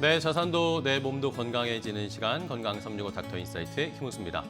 네, 자산도 내 몸도 건강해지는 시간 건강 365 닥터 인사이트의 김우수입니다.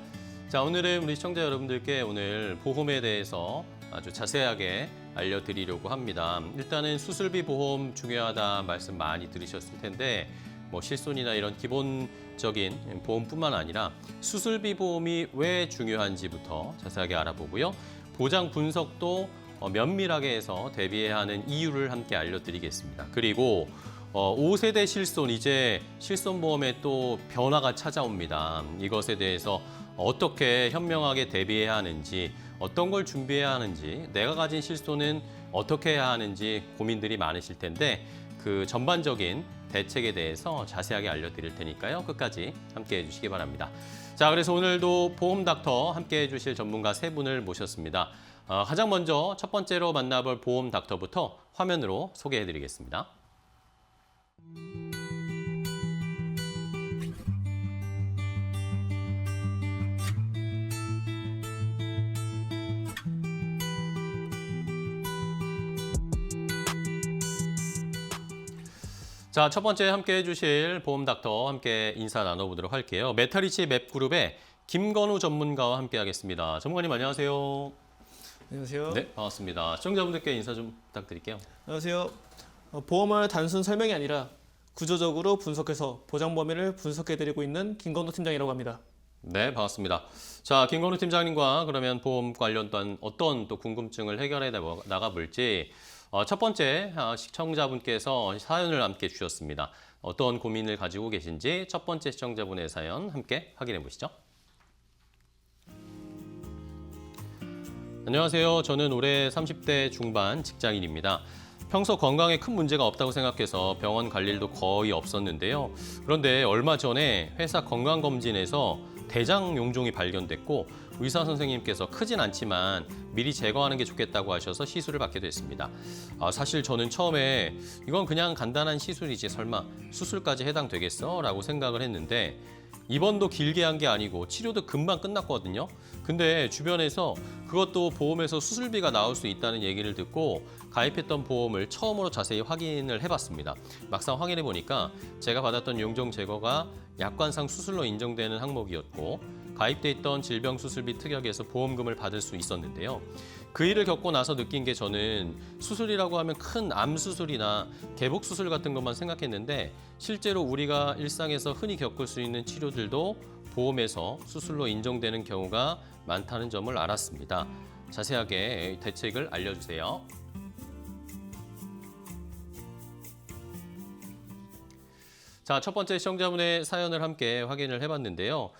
자, 오늘은 우리 시청자 여러분들께 오늘 보험에 대해서 아주 자세하게 알려드리려고 합니다. 일단은 수술비 보험 중요하다 말씀 많이 들으셨을 텐데 뭐 실손이나 이런 기본적인 보험뿐만 아니라 수술비 보험이 왜 중요한지부터 자세하게 알아보고요. 보장 분석도 면밀하게 해서 대비해야 하는 이유를 함께 알려드리겠습니다. 그리고 5세대 실손, 이제 실손보험에 또 변화가 찾아옵니다. 이것에 대해서 어떻게 현명하게 대비해야 하는지, 어떤 걸 준비해야 하는지, 내가 가진 실손은 어떻게 해야 하는지 고민들이 많으실 텐데 그 전반적인 대책에 대해서 자세하게 알려드릴 테니까요. 끝까지 함께해 주시기 바랍니다. 자, 그래서 오늘도 보험 닥터 함께해 주실 전문가 세 분을 모셨습니다. 가장 먼저 첫 번째로 만나볼 보험 닥터부터 화면으로 소개해 드리겠습니다. 자, 첫 번째 함께 해주실 보험 닥터 함께 인사 나눠보도록 할게요. 메타리치 맵그룹의 김건우 전문가와 함께 하겠습니다. 전문가님 안녕하세요. 안녕하세요. 네, 반갑습니다. 시청자분들께 인사 좀 부탁드릴게요. 안녕하세요. 보험을 단순 설명이 아니라 구조적으로 분석해서 보장 범위를 분석해드리고 있는 김건우 팀장이라고 합니다. 네, 반갑습니다. 자, 김건우 팀장님과 그러면 보험 관련된 어떤 또 궁금증을 해결해 나가볼지 첫 번째 시청자분께서 사연을 함께 주셨습니다. 어떤 고민을 가지고 계신지 첫 번째 시청자분의 사연 함께 확인해 보시죠. 안녕하세요. 저는 올해 30대 중반 직장인입니다. 평소 건강에 큰 문제가 없다고 생각해서 병원 갈 일도 거의 없었는데요. 그런데 얼마 전에 회사 건강검진에서 대장 용종이 발견됐고 의사 선생님께서 크진 않지만 미리 제거하는 게 좋겠다고 하셔서 시술을 받게 됐습니다. 사실 저는 처음에 이건 그냥 간단한 시술이지 설마 수술까지 해당되겠어? 라고 생각을 했는데 입원도 길게 한 게 아니고 치료도 금방 끝났거든요. 근데 주변에서 그것도 보험에서 수술비가 나올 수 있다는 얘기를 듣고 가입했던 보험을 처음으로 자세히 확인을 해봤습니다. 막상 확인해 보니까 제가 받았던 용종 제거가 약관상 수술로 인정되는 항목이었고 가입돼 있던 질병수술비 특약에서 보험금을 받을 수 있었는데요. 그 일을 겪고 나서 느낀 게 저는 수술이라고 하면 큰 암 수술이나 개복 수술 같은 것만 생각했는데 실제로 우리가 일상에서 흔히 겪을 수 있는 치료들도 보험에서 수술로 인정되는 경우가 많다는 점을 알았습니다. 자세하게 대책을 알려주세요. 자, 첫 번째 시청자분의 사연을 함께 확인을 해봤는데요.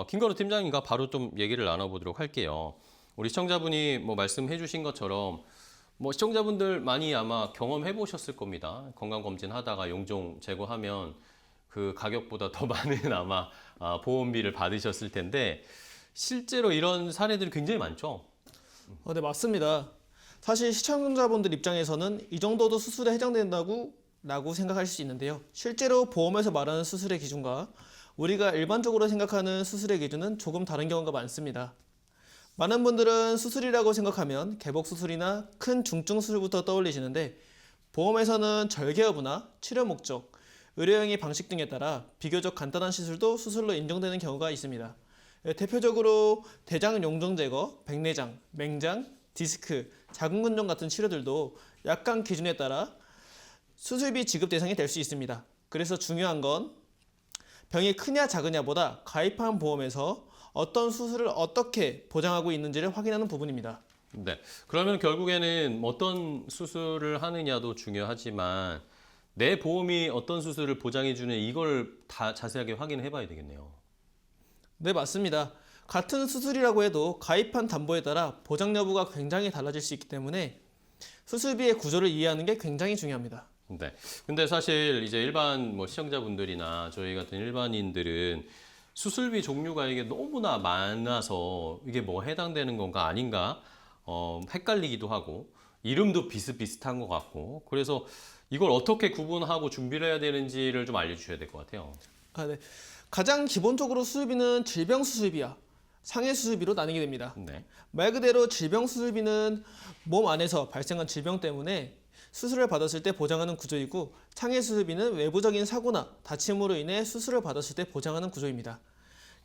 김건우 팀장님과 바로 좀 얘기를 나눠보도록 할게요. 우리 시청자분이 뭐 말씀해 주신 것처럼 뭐 시청자분들 많이 아마 경험해 보셨을 겁니다. 건강검진 하다가 용종 제거하면 그 가격보다 더 많은 아마 보험비를 받으셨을 텐데 실제로 이런 사례들이 굉장히 많죠? 네, 맞습니다. 사실 시청자분들 입장에서는 이 정도도 수술에 해당된다고 생각하실 수 있는데요. 실제로 보험에서 말하는 수술의 기준과 우리가 일반적으로 생각하는 수술의 기준은 조금 다른 경우가 많습니다. 많은 분들은 수술이라고 생각하면 개복 수술이나 큰 중증 수술부터 떠올리시는데 보험에서는 절개 여부나 치료 목적, 의료행위 방식 등에 따라 비교적 간단한 시술도 수술로 인정되는 경우가 있습니다. 대표적으로 대장 용종 제거, 백내장, 맹장, 디스크, 자궁근종 같은 치료들도 약관 기준에 따라 수술비 지급 대상이 될 수 있습니다. 그래서 중요한 건 병이 크냐 작으냐보다 가입한 보험에서 어떤 수술을 어떻게 보장하고 있는지를 확인하는 부분입니다. 네. 그러면 결국에는 어떤 수술을 하느냐도 중요하지만 내 보험이 어떤 수술을 보장해주는 이걸 다 자세하게 확인해 봐야 되겠네요. 네, 맞습니다. 같은 수술이라고 해도 가입한 담보에 따라 보장 여부가 굉장히 달라질 수 있기 때문에 수술비의 구조를 이해하는 게 굉장히 중요합니다. 네. 근데 사실 이제 일반 뭐 시청자분들이나 저희 같은 일반인들은 수술비 종류가 이게 너무나 많아서 이게 뭐 해당되는 건가 아닌가 헷갈리기도 하고 이름도 비슷비슷한 것 같고 그래서 이걸 어떻게 구분하고 준비를 해야 되는지를 좀 알려주셔야 될 것 같아요. 네. 가장 기본적으로 수술비는 질병 수술비와 상해 수술비로 나뉘게 됩니다. 네. 말 그대로 질병 수술비는 몸 안에서 발생한 질병 때문에 수술을 받았을 때 보장하는 구조이고 상해 수술비는 외부적인 사고나 다침으로 인해 수술을 받았을 때 보장하는 구조입니다.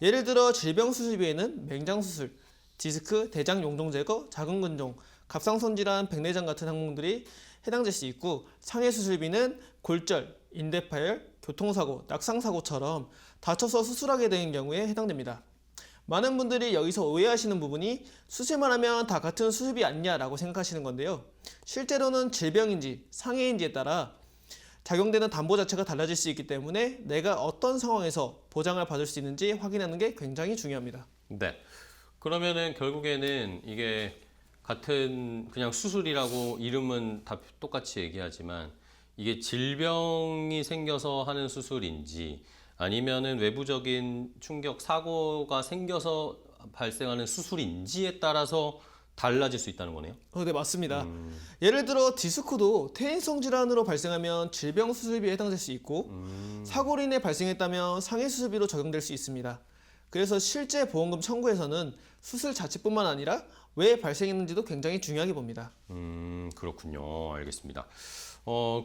예를 들어 질병 수술비에는 맹장 수술, 디스크, 대장 용종 제거, 자궁 근종, 갑상선 질환, 백내장 같은 항목들이 해당될 수 있고 상해 수술비는 골절, 인대 파열, 교통사고, 낙상사고처럼 다쳐서 수술하게 되는 경우에 해당됩니다. 많은 분들이 여기서 오해하시는 부분이 수술만 하면 다 같은 수술비 아니냐라고 생각하시는 건데요. 실제로는 질병인지 상해인지에 따라 적용되는 담보 자체가 달라질 수 있기 때문에 내가 어떤 상황에서 보장을 받을 수 있는지 확인하는 게 굉장히 중요합니다. 네. 그러면은 결국에는 이게 같은 그냥 수술이라고 이름은 다 똑같이 얘기하지만 이게 질병이 생겨서 하는 수술인지 아니면은 외부적인 충격 사고가 생겨서 발생하는 수술인지에 따라서 달라질 수 있다는 거네요. 네, 맞습니다. 예를 들어 디스크도 퇴행성 질환으로 발생하면 질병 수술비에 해당될 수 있고 사고로 인해 발생했다면 상해 수술비로 적용될 수 있습니다. 그래서 실제 보험금 청구에서는 수술 자체뿐만 아니라 왜 발생했는지도 굉장히 중요하게 봅니다. 그렇군요. 알겠습니다.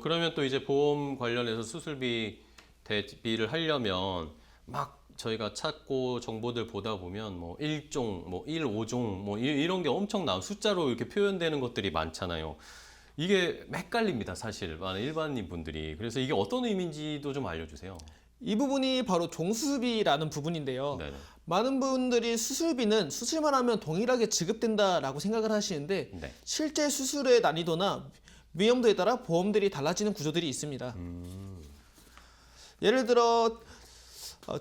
그러면 또 이제 보험 관련해서 수술비 대비를 하려면 막 저희가 찾고 정보들 보다 보면 뭐 1종, 뭐 1, 5종 뭐 이런 게 엄청 숫자로 이렇게 표현되는 것들이 많잖아요. 이게 헷갈립니다, 사실. 많은 일반인 분들이. 그래서 이게 어떤 의미인지도 좀 알려주세요. 이 부분이 바로 종수술비라는 부분인데요. 네네. 많은 분들이 수술비는 수술만 하면 동일하게 지급된다라고 생각을 하시는데 네. 실제 수술의 난이도나 위험도에 따라 보험들이 달라지는 구조들이 있습니다. 예를 들어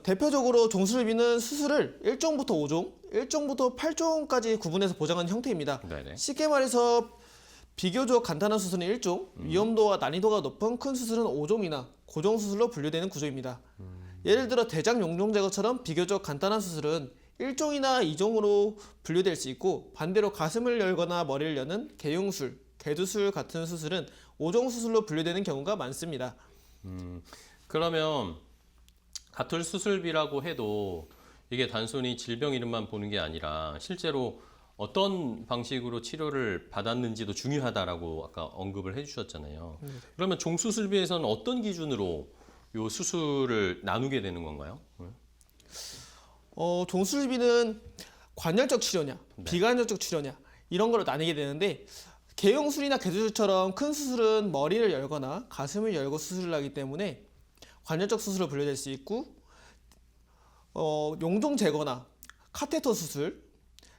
대표적으로 종수술비는 수술을 1종부터 5종, 1종부터 8종까지 구분해서 보장하는 형태입니다. 네네. 쉽게 말해서 비교적 간단한 수술은 1종, 위험도와 난이도가 높은 큰 수술은 5종이나 고종 수술로 분류되는 구조입니다. 예를 들어 대장 용종 제거처럼 비교적 간단한 수술은 1종이나 2종으로 분류될 수 있고 반대로 가슴을 열거나 머리를 여는 개용술, 개두술 같은 수술은 5종 수술로 분류되는 경우가 많습니다. 그러면 같은 수술비라고 해도 이게 단순히 질병 이름만 보는 게 아니라 실제로 어떤 방식으로 치료를 받았는지도 중요하다라고 아까 언급을 해주셨잖아요. 그러면 종수술비에서는 어떤 기준으로 요 수술을 나누게 되는 건가요? 종수술비는 관열적 치료냐, 네. 비관열적 치료냐 이런 걸로 나뉘게 되는데 개용술이나 개두술처럼 큰 수술은 머리를 열거나 가슴을 열고 수술을 하기 때문에 관열적 수술로 분류될 수 있고 용종 제거나 카테터 수술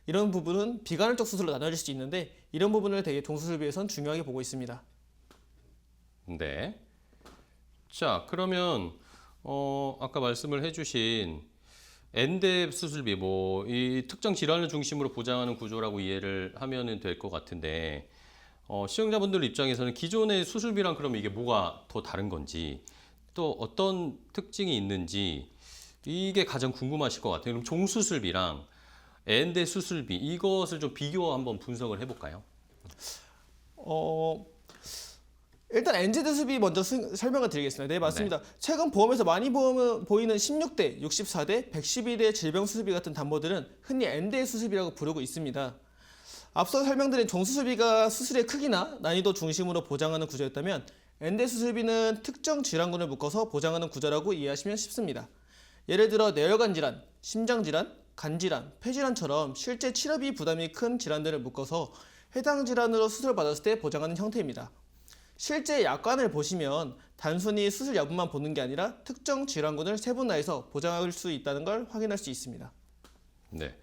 이런 부분은 비관열적 수술로 나눠질 수 있는데 이런 부분을 되게 종수술비에선 중요하게 보고 있습니다. 네. 자, 그러면 아까 말씀을 해주신 엔대 수술비 뭐 이 특정 질환을 중심으로 보장하는 구조라고 이해를 하면은 될 것 같은데 시청자분들 입장에서는 기존의 수술비랑 그러면 이게 뭐가 더 다른 건지 또 어떤 특징이 있는지 이게 가장 궁금하실 것 같아요. 그럼 종수술비랑 엔대 수술비 이것을 좀 비교 한번 분석을 해볼까요? 일단 엔제드 수비 먼저 설명을 드리겠습니다. 네, 맞습니다. 최근 보험에서 많이 보이는 16대, 64대, 112대 질병 수술비 같은 담보들은 흔히 엔대 수술비라고 부르고 있습니다. 앞서 설명드린 종수술비가 수술의 크기나 난이도 중심으로 보장하는 구조였다면 엔대 수술비는 특정 질환군을 묶어서 보장하는 구조라고 이해하시면 쉽습니다. 예를 들어 뇌혈관 질환, 심장 질환, 간 질환, 폐 질환처럼 실제 치료비 부담이 큰 질환들을 묶어서 해당 질환으로 수술받았을 때 보장하는 형태입니다. 실제 약관을 보시면 단순히 수술 여부만 보는 게 아니라 특정 질환군을 세분화해서 보장할 수 있다는 걸 확인할 수 있습니다. 네.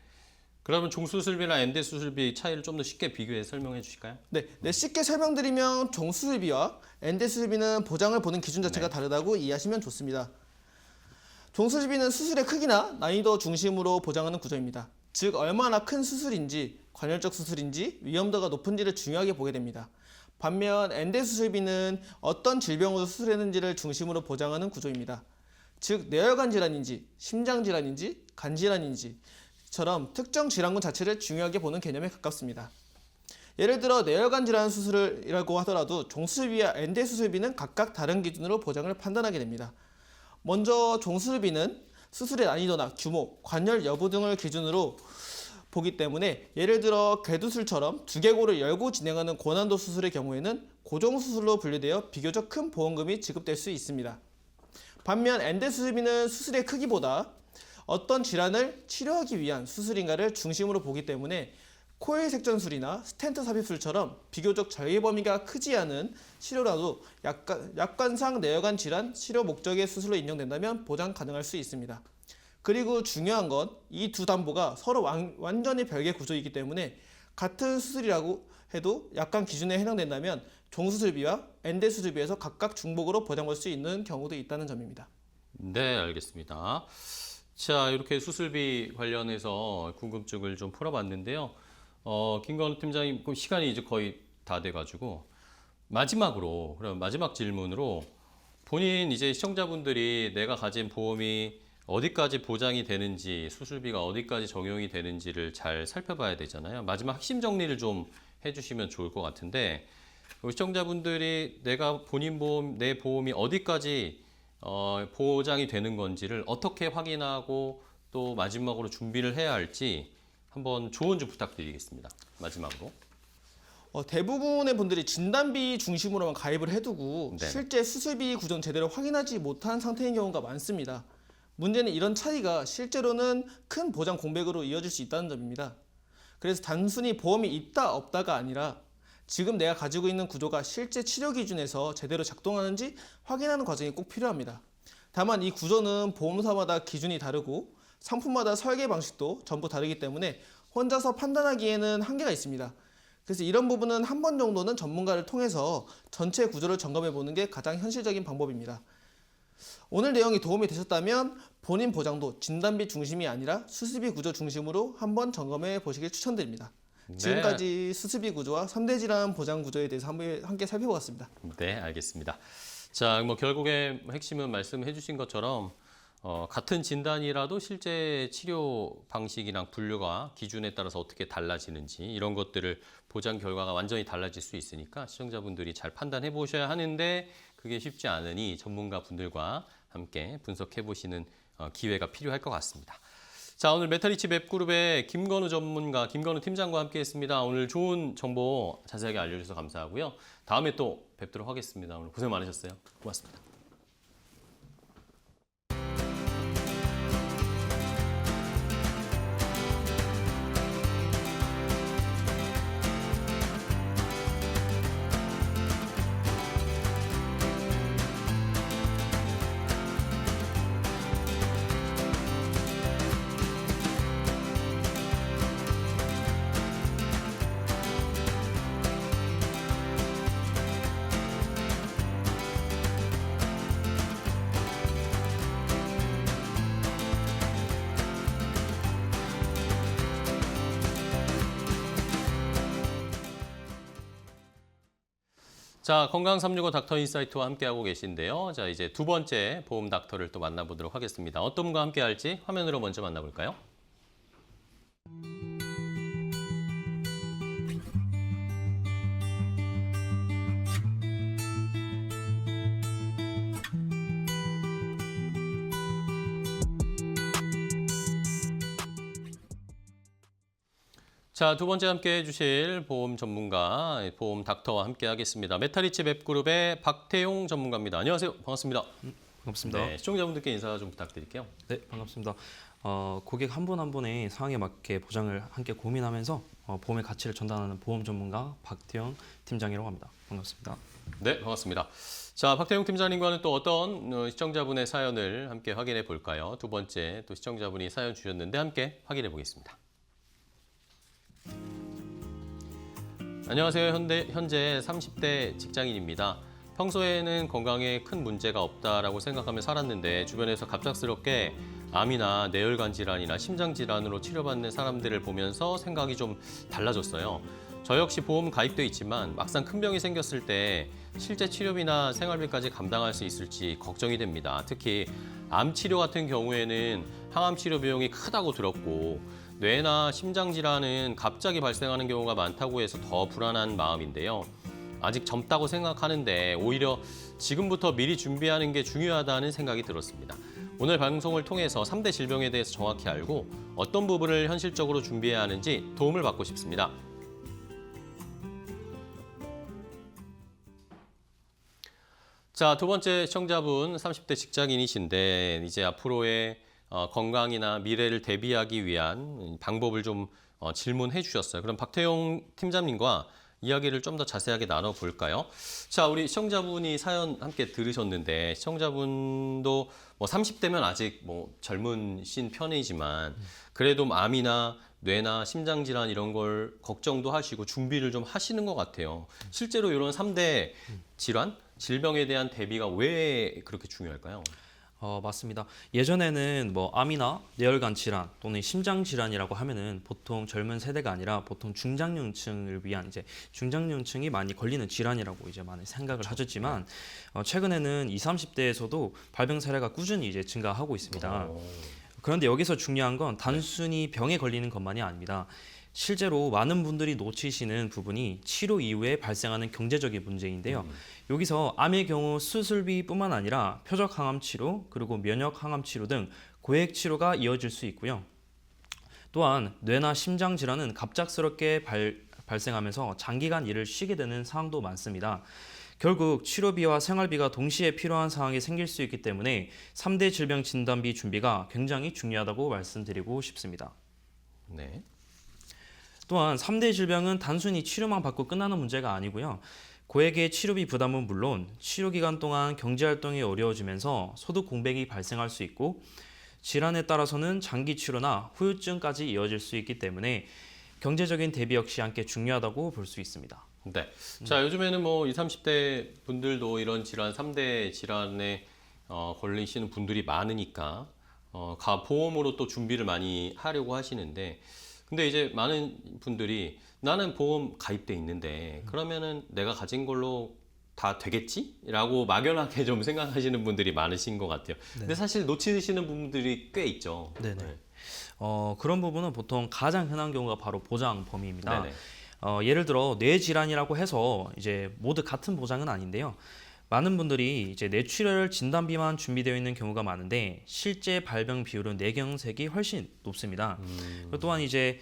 그러면 종수술비나 엔대 수술비 차이를 좀 더 쉽게 비교해 설명해 주실까요? 네, 쉽게 설명드리면 종수술비와 엔대 수술비는 보장을 보는 기준 자체가 다르다고 이해하시면 좋습니다. 종수술비는 수술의 크기나 난이도 중심으로 보장하는 구조입니다. 즉 얼마나 큰 수술인지, 관열적 수술인지, 위험도가 높은지를 중요하게 보게 됩니다. 반면 엔대 수술비는 어떤 질병으로 수술했는지를 중심으로 보장하는 구조입니다. 즉 뇌혈관 질환인지, 심장 질환인지, 간 질환인지처럼 특정 질환군 자체를 중요하게 보는 개념에 가깝습니다. 예를 들어 뇌혈관 질환 수술이라고 하더라도 종수술비와 엔대 수술비는 각각 다른 기준으로 보장을 판단하게 됩니다. 먼저 종수술비는 수술의 난이도나 규모, 관열 여부 등을 기준으로 보기 때문에 예를 들어 궤두술처럼 두개골을 열고 진행하는 고난도 수술의 경우에는 고정수술로 분류되어 비교적 큰 보험금이 지급될 수 있습니다. 반면 엔도수술비는 수술의 크기보다 어떤 질환을 치료하기 위한 수술인가를 중심으로 보기 때문에 코일 색전술이나 스텐트 삽입술처럼 비교적 절개 범위가 크지 않은 치료라도 약관상 내혈관 질환 치료 목적의 수술로 인정된다면 보장 가능할 수 있습니다. 그리고 중요한 건 이 두 담보가 서로 완전히 별개 구조이기 때문에 같은 수술이라고 해도 약관 기준에 해당된다면 종수술비와 엔대수술비에서 각각 중복으로 보장받을 수 있는 경우도 있다는 점입니다. 네, 알겠습니다. 자, 이렇게 수술비 관련해서 궁금증을 좀 풀어봤는데요. 김건우 팀장님, 그럼 시간이 이제 거의 다 돼가지고 마지막으로, 그럼 마지막 질문으로 본인 이제 시청자분들이 내가 가진 보험이 어디까지 보장이 되는지, 수술비가 어디까지 적용이 되는지를 잘 살펴봐야 되잖아요. 마지막 핵심 정리를 좀 해주시면 좋을 것 같은데, 시청자분들이 내가 본인 보험, 내 보험이 어디까지 보장이 되는 건지를 어떻게 확인하고 또 마지막으로 준비를 해야 할지 한번 조언 좀 부탁드리겠습니다. 마지막으로. 대부분의 분들이 진단비 중심으로만 가입을 해두고 네네. 실제 수술비 구조는 제대로 확인하지 못한 상태인 경우가 많습니다. 문제는 이런 차이가 실제로는 큰 보장 공백으로 이어질 수 있다는 점입니다. 그래서 단순히 보험이 있다 없다가 아니라 지금 내가 가지고 있는 구조가 실제 치료 기준에서 제대로 작동하는지 확인하는 과정이 꼭 필요합니다. 다만 이 구조는 보험사마다 기준이 다르고 상품마다 설계 방식도 전부 다르기 때문에 혼자서 판단하기에는 한계가 있습니다. 그래서 이런 부분은 한 번 정도는 전문가를 통해서 전체 구조를 점검해 보는 게 가장 현실적인 방법입니다. 오늘 내용이 도움이 되셨다면 본인 보장도 진단비 중심이 아니라 수술비 구조 중심으로 한번 점검해 보시길 추천드립니다. 네. 지금까지 수술비 구조와 3대 질환 보장 구조에 대해서 함께 살펴보았습니다. 네, 알겠습니다. 자, 뭐 결국에 핵심은 말씀해 주신 것처럼 같은 진단이라도 실제 치료 방식이랑 분류가 기준에 따라서 어떻게 달라지는지 이런 것들을 보장 결과가 완전히 달라질 수 있으니까 시청자분들이 잘 판단해 보셔야 하는데 그게 쉽지 않으니 전문가 분들과 함께 분석해 보시는 기회가 필요할 것 같습니다. 자, 오늘 메타리치 맵그룹의 김건우 전문가, 김건우 팀장과 함께 했습니다. 오늘 좋은 정보 자세하게 알려주셔서 감사하고요. 다음에 또 뵙도록 하겠습니다. 오늘 고생 많으셨어요. 고맙습니다. 자, 건강 365 닥터 인사이트와 함께하고 계신데요. 자, 이제 두 번째 보험 닥터를 또 만나보도록 하겠습니다. 어떤 분과 함께 할지 화면으로 먼저 만나볼까요? 자, 두 번째 함께 해주실 보험 전문가, 보험 닥터와 함께 하겠습니다. 메타리치 맵그룹의 박태용 전문가입니다. 안녕하세요. 반갑습니다. 반갑습니다. 네, 시청자분들께 인사 좀 부탁드릴게요. 네, 반갑습니다. 고객 한 분 한 분의 상황에 맞게 보장을 함께 고민하면서 보험의 가치를 전달하는 보험 전문가 박태영 팀장이라고 합니다. 반갑습니다. 네, 반갑습니다. 자, 박태용 팀장님과는 또 어떤 시청자분의 사연을 함께 확인해 볼까요? 두 번째 또 시청자분이 사연 주셨는데 함께 확인해 보겠습니다. 안녕하세요. 현재 30대 직장인입니다. 평소에는 건강에 큰 문제가 없다라고 생각하며 살았는데 주변에서 갑작스럽게 암이나 뇌혈관 질환이나 심장 질환으로 치료받는 사람들을 보면서 생각이 좀 달라졌어요. 저 역시 보험 가입돼 있지만 막상 큰 병이 생겼을 때 실제 치료비나 생활비까지 감당할 수 있을지 걱정이 됩니다. 특히 암 치료 같은 경우에는 항암 치료 비용이 크다고 들었고 뇌나 심장 질환은 갑자기 발생하는 경우가 많다고 해서 더 불안한 마음인데요. 아직 젊다고 생각하는데 오히려 지금부터 미리 준비하는 게 중요하다는 생각이 들었습니다. 오늘 방송을 통해서 3대 질병에 대해서 정확히 알고 어떤 부분을 현실적으로 준비해야 하는지 도움을 받고 싶습니다. 자, 두 번째 시청자분 30대 직장인이신데 이제 앞으로의 건강이나 미래를 대비하기 위한 방법을 좀 질문해 주셨어요. 그럼 박태용 팀장님과 이야기를 좀 더 자세하게 나눠볼까요? 자, 우리 시청자분이 사연 함께 들으셨는데 시청자분도 뭐 30대면 아직 뭐 젊으신 편이지만 그래도 암이나 뇌나 심장질환 이런 걸 걱정도 하시고 준비를 좀 하시는 것 같아요. 실제로 이런 3대 질환, 질병에 대한 대비가 왜 그렇게 중요할까요? 맞습니다. 예전에는 뭐 암이나 뇌혈관 질환 또는 심장 질환이라고 하면은 보통 젊은 세대가 아니라 보통 중장년층을 위한 이제 중장년층이 많이 걸리는 질환이라고 이제 많이 생각을 하셨지만 최근에는 20, 30대에서도 발병 사례가 꾸준히 이제 증가하고 있습니다. 그런데 여기서 중요한 건 단순히 병에 걸리는 것만이 아닙니다. 실제로 많은 분들이 놓치시는 부분이 치료 이후에 발생하는 경제적인 문제인데요. 여기서 암의 경우 수술비뿐만 아니라 표적 항암 치료, 그리고 면역 항암 치료 등 고액 치료가 이어질 수 있고요. 또한 뇌나 심장 질환은 갑작스럽게 발생하면서 장기간 일을 쉬게 되는 상황도 많습니다. 결국 치료비와 생활비가 동시에 필요한 상황이 생길 수 있기 때문에 3대 질병 진단비 준비가 굉장히 중요하다고 말씀드리고 싶습니다. 네. 또한 3대 질병은 단순히 치료만 받고 끝나는 문제가 아니고요. 고액의 치료비 부담은 물론 치료 기간 동안 경제활동이 어려워지면서 소득 공백이 발생할 수 있고 질환에 따라서는 장기 치료나 후유증까지 이어질 수 있기 때문에 경제적인 대비 역시 함께 중요하다고 볼 수 있습니다. 네. 자, 요즘에는 뭐 20, 30대 분들도 이런 질환, 3대 질환에 걸리시는 분들이 많으니까 보험으로 또 준비를 많이 하려고 하시는데 근데 이제 많은 분들이 나는 보험 가입돼 있는데 그러면은 내가 가진 걸로 다 되겠지? 라고 막연하게 좀 생각하시는 분들이 많으신 것 같아요. 근데 사실 놓치시는 분들이 꽤 있죠. 네네. 네. 그런 부분은 보통 가장 흔한 경우가 바로 보장 범위입니다. 네네. 예를 들어 뇌 질환이라고 해서 이제 모두 같은 보장은 아닌데요. 많은 분들이 이제 뇌출혈 진단비만 준비되어 있는 경우가 많은데 실제 발병 비율은 뇌경색이 훨씬 높습니다. 또한 이제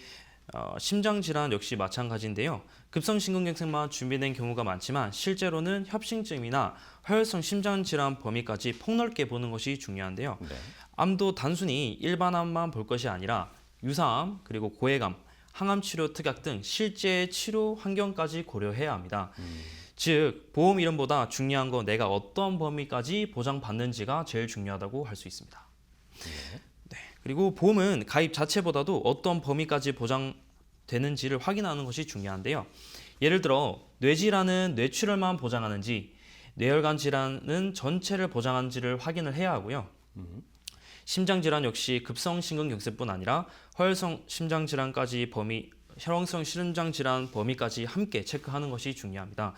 심장 질환 역시 마찬가지인데요. 급성 심근경색만 준비된 경우가 많지만 실제로는 협심증이나 화열성 심장 질환 범위까지 폭넓게 보는 것이 중요한데요. 네. 암도 단순히 일반 암만 볼 것이 아니라 유사암 그리고 고액암, 항암 치료 특약 등 실제 치료 환경까지 고려해야 합니다. 즉 보험 이름보다 중요한 건 내가 어떤 범위까지 보장받는지가 제일 중요하다고 할 수 있습니다. 네. 그리고 보험은 가입 자체보다도 어떤 범위까지 보장되는지를 확인하는 것이 중요한데요. 예를 들어 뇌질환은 뇌출혈만 보장하는지 뇌혈관 질환은 전체를 보장하는지를 확인을 해야 하고요. 심장질환 역시 급성 심근경색뿐 아니라 화열성 심장질환까지 혈액성 심장질환 범위까지 함께 체크하는 것이 중요합니다.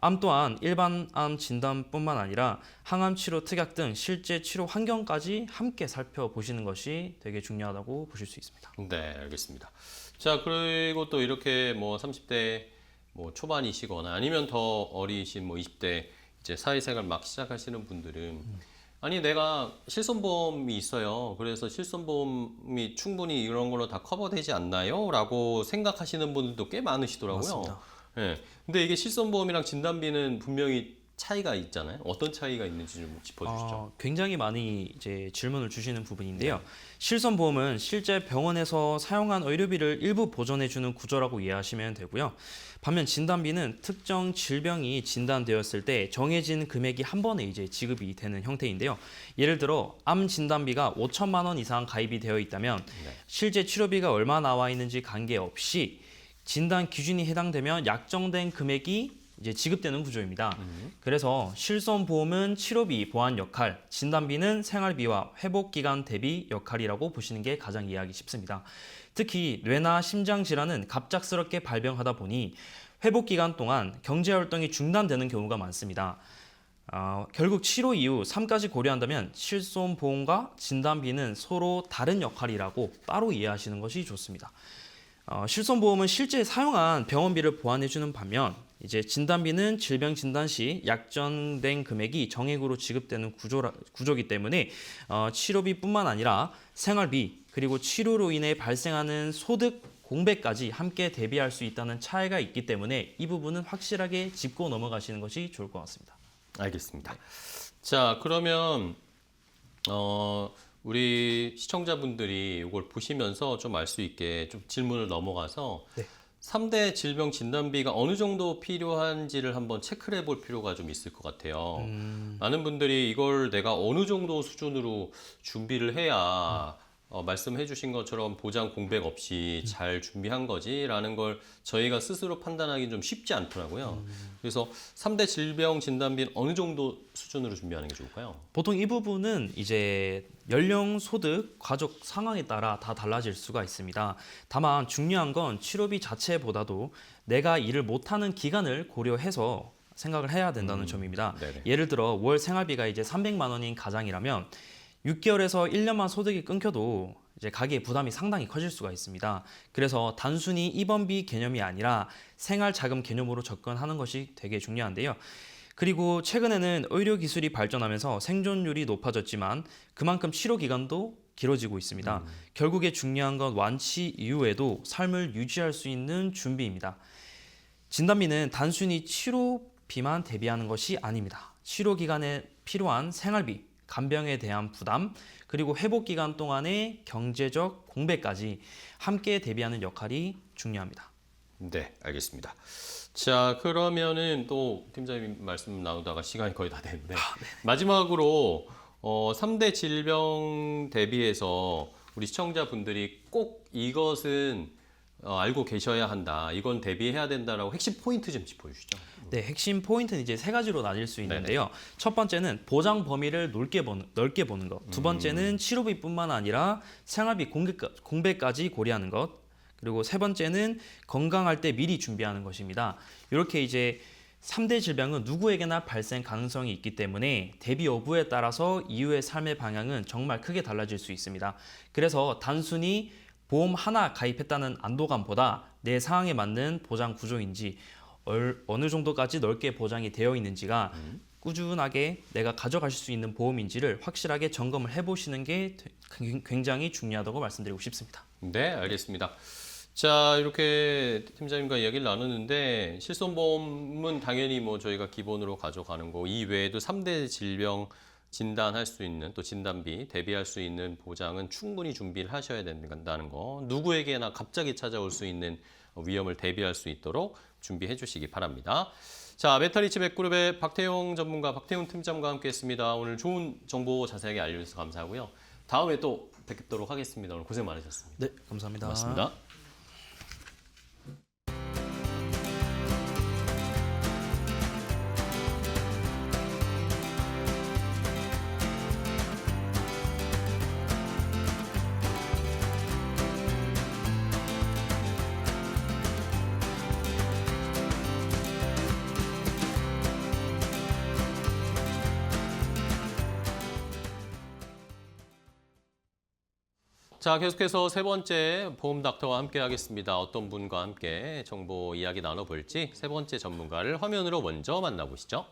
암 또한 일반 암 진단뿐만 아니라 항암 치료 특약 등 실제 치료 환경까지 함께 살펴보시는 것이 되게 중요하다고 보실 수 있습니다. 네, 알겠습니다. 자, 그리고 또 이렇게 뭐 30대 뭐 초반이시거나 아니면 더 어리신 뭐 20대 이제 사회생활 막 시작하시는 분들은 아니 내가 실손보험이 있어요. 그래서 실손보험이 충분히 이런 걸로 다 커버되지 않나요? 라고 생각하시는 분들도 꽤 많으시더라고요. 맞습니다. 네. 근데 이게 실손보험이랑 진단비는 분명히 차이가 있잖아요. 어떤 차이가 있는지 좀 짚어주시죠. 굉장히 많이 이제 질문을 주시는 부분인데요. 실손보험은 실제 병원에서 사용한 의료비를 일부 보전해주는 구조라고 이해하시면 되고요. 반면 진단비는 특정 질병이 진단되었을 때 정해진 금액이 한 번에 이제 지급이 되는 형태인데요. 예를 들어 암 진단비가 5천만 원 이상 가입이 되어 있다면 실제 치료비가 얼마 나와 있는지 관계없이 진단 기준이 해당되면 약정된 금액이 이제 지급되는 구조입니다. 그래서 실손보험은 치료비 보완 역할, 진단비는 생활비와 회복기간 대비 역할이라고 보시는 게 가장 이해하기 쉽습니다. 특히 뇌나 심장 질환은 갑작스럽게 발병하다 보니 회복기간 동안 경제활동이 중단되는 경우가 많습니다. 결국 치료 이후 삶까지 고려한다면 실손보험과 진단비는 서로 다른 역할이라고 따로 이해하시는 것이 좋습니다. 실손보험은 실제 사용한 병원비를 보완해주는 반면 이제 진단비는 질병 진단 시 약정된 금액이 정액으로 지급되는 구조이기 때문에 치료비뿐만 아니라 생활비 그리고 치료로 인해 발생하는 소득 공백까지 함께 대비할 수 있다는 차이가 있기 때문에 이 부분은 확실하게 짚고 넘어가시는 것이 좋을 것 같습니다. 알겠습니다. 자, 그러면 우리 시청자분들이 이걸 보시면서 좀 알 수 있게 좀 질문을 넘어가서 네. 3대 질병 진단비가 어느 정도 필요한지를 한번 체크를 해볼 필요가 좀 있을 것 같아요. 많은 분들이 이걸 내가 어느 정도 수준으로 준비를 해야 말씀해 주신 것처럼 보장 공백 없이 잘 준비한 거지라는 걸 저희가 스스로 판단하기 좀 쉽지 않더라고요. 그래서 3대 질병 진단비는 어느 정도 수준으로 준비하는 게 좋을까요? 보통 이 부분은 이제 연령, 소득, 가족 상황에 따라 다 달라질 수가 있습니다. 다만 중요한 건 치료비 자체보다도 내가 일을 못하는 기간을 고려해서 생각을 해야 된다는 점입니다. 네네. 예를 들어 월 생활비가 이제 300만 원인 가장이라면 6개월에서 1년만 소득이 끊겨도 이제 가계의 부담이 상당히 커질 수가 있습니다. 그래서 단순히 입원비 개념이 아니라 생활자금 개념으로 접근하는 것이 되게 중요한데요. 그리고 최근에는 의료기술이 발전하면서 생존율이 높아졌지만 그만큼 치료 기간도 길어지고 있습니다. 결국에 중요한 건 완치 이후에도 삶을 유지할 수 있는 준비입니다. 진단비는 단순히 치료비만 대비하는 것이 아닙니다. 치료 기간에 필요한 생활비, 간병에 대한 부담, 그리고 회복 기간 동안의 경제적 공백까지 함께 대비하는 역할이 중요합니다. 네, 알겠습니다. 자, 그러면은 또 팀장님 말씀 나누다가 시간이 거의 다 됐는데 마지막으로 3대 질병 대비해서 우리 시청자분들이 꼭 이것은 알고 계셔야 한다. 이건 대비해야 된다라고 핵심 포인트 좀 짚어주시죠. 네, 핵심 포인트는 이제 세 가지로 나뉠 수 있는데요. 첫 번째는 보장 범위를 넓게 보는 것. 두 번째는 치료비뿐만 아니라 생활비 공백까지 고려하는 것. 그리고 세 번째는 건강할 때 미리 준비하는 것입니다. 이렇게 이제 3대 질병은 누구에게나 발생 가능성이 있기 때문에 대비 여부에 따라서 이후의 삶의 방향은 정말 크게 달라질 수 있습니다. 그래서 단순히 보험 하나 가입했다는 안도감보다 내 상황에 맞는 보장 구조인지 어느 정도까지 넓게 보장이 되어 있는지가 꾸준하게 내가 가져갈 수 있는 보험인지를 확실하게 점검을 해보시는 게 굉장히 중요하다고 말씀드리고 싶습니다. 네, 알겠습니다. 자, 이렇게 팀장님과 이야기를 나누는데 실손보험은 당연히 뭐 저희가 기본으로 가져가는 거 이외에도 3대 질병 진단할 수 있는 또 진단비 대비할 수 있는 보장은 충분히 준비를 하셔야 된다는 거. 누구에게나 갑자기 찾아올 수 있는 위험을 대비할 수 있도록 준비해 주시기 바랍니다. 자, 메타리치 백그룹의 박태용 전문가, 박태용 팀장과 함께했습니다. 오늘 좋은 정보 자세하게 알려주셔서 감사하고요. 다음에 또 뵙도록 하겠습니다. 오늘 고생 많으셨습니다. 네, 감사합니다. 고맙습니다. 자, 계속해서 세 번째 보험 닥터와 함께 하겠습니다. 어떤 분과 함께 정보 이야기 나눠볼지 세 번째 전문가를 화면으로 먼저 만나보시죠.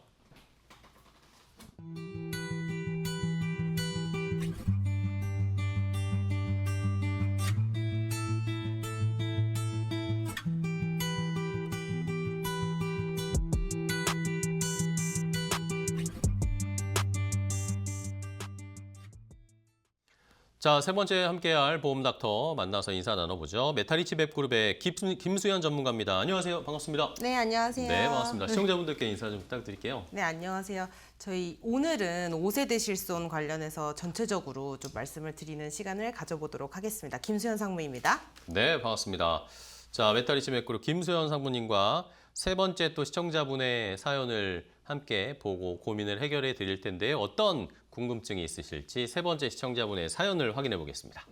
자, 세 번째 함께할 보험 닥터 만나서 인사 나눠보죠. 메타리치 웹그룹의 김수현 전문가입니다. 안녕하세요. 반갑습니다. 네, 안녕하세요. 네, 반갑습니다. 시청자분들께 인사 좀 부탁드릴게요. 네, 안녕하세요. 저희 오늘은 5세대 실손 관련해서 전체적으로 좀 말씀을 드리는 시간을 가져보도록 하겠습니다. 김수현 상무입니다. 네, 반갑습니다. 자, 메타리치 웹그룹 김수현 상무님과 세 번째 또 시청자분의 사연을 함께 보고 고민을 해결해 드릴 텐데요. 어떤 궁금증이 있으실지 세 번째 시청자분의 사연을 확인해 보겠습니다.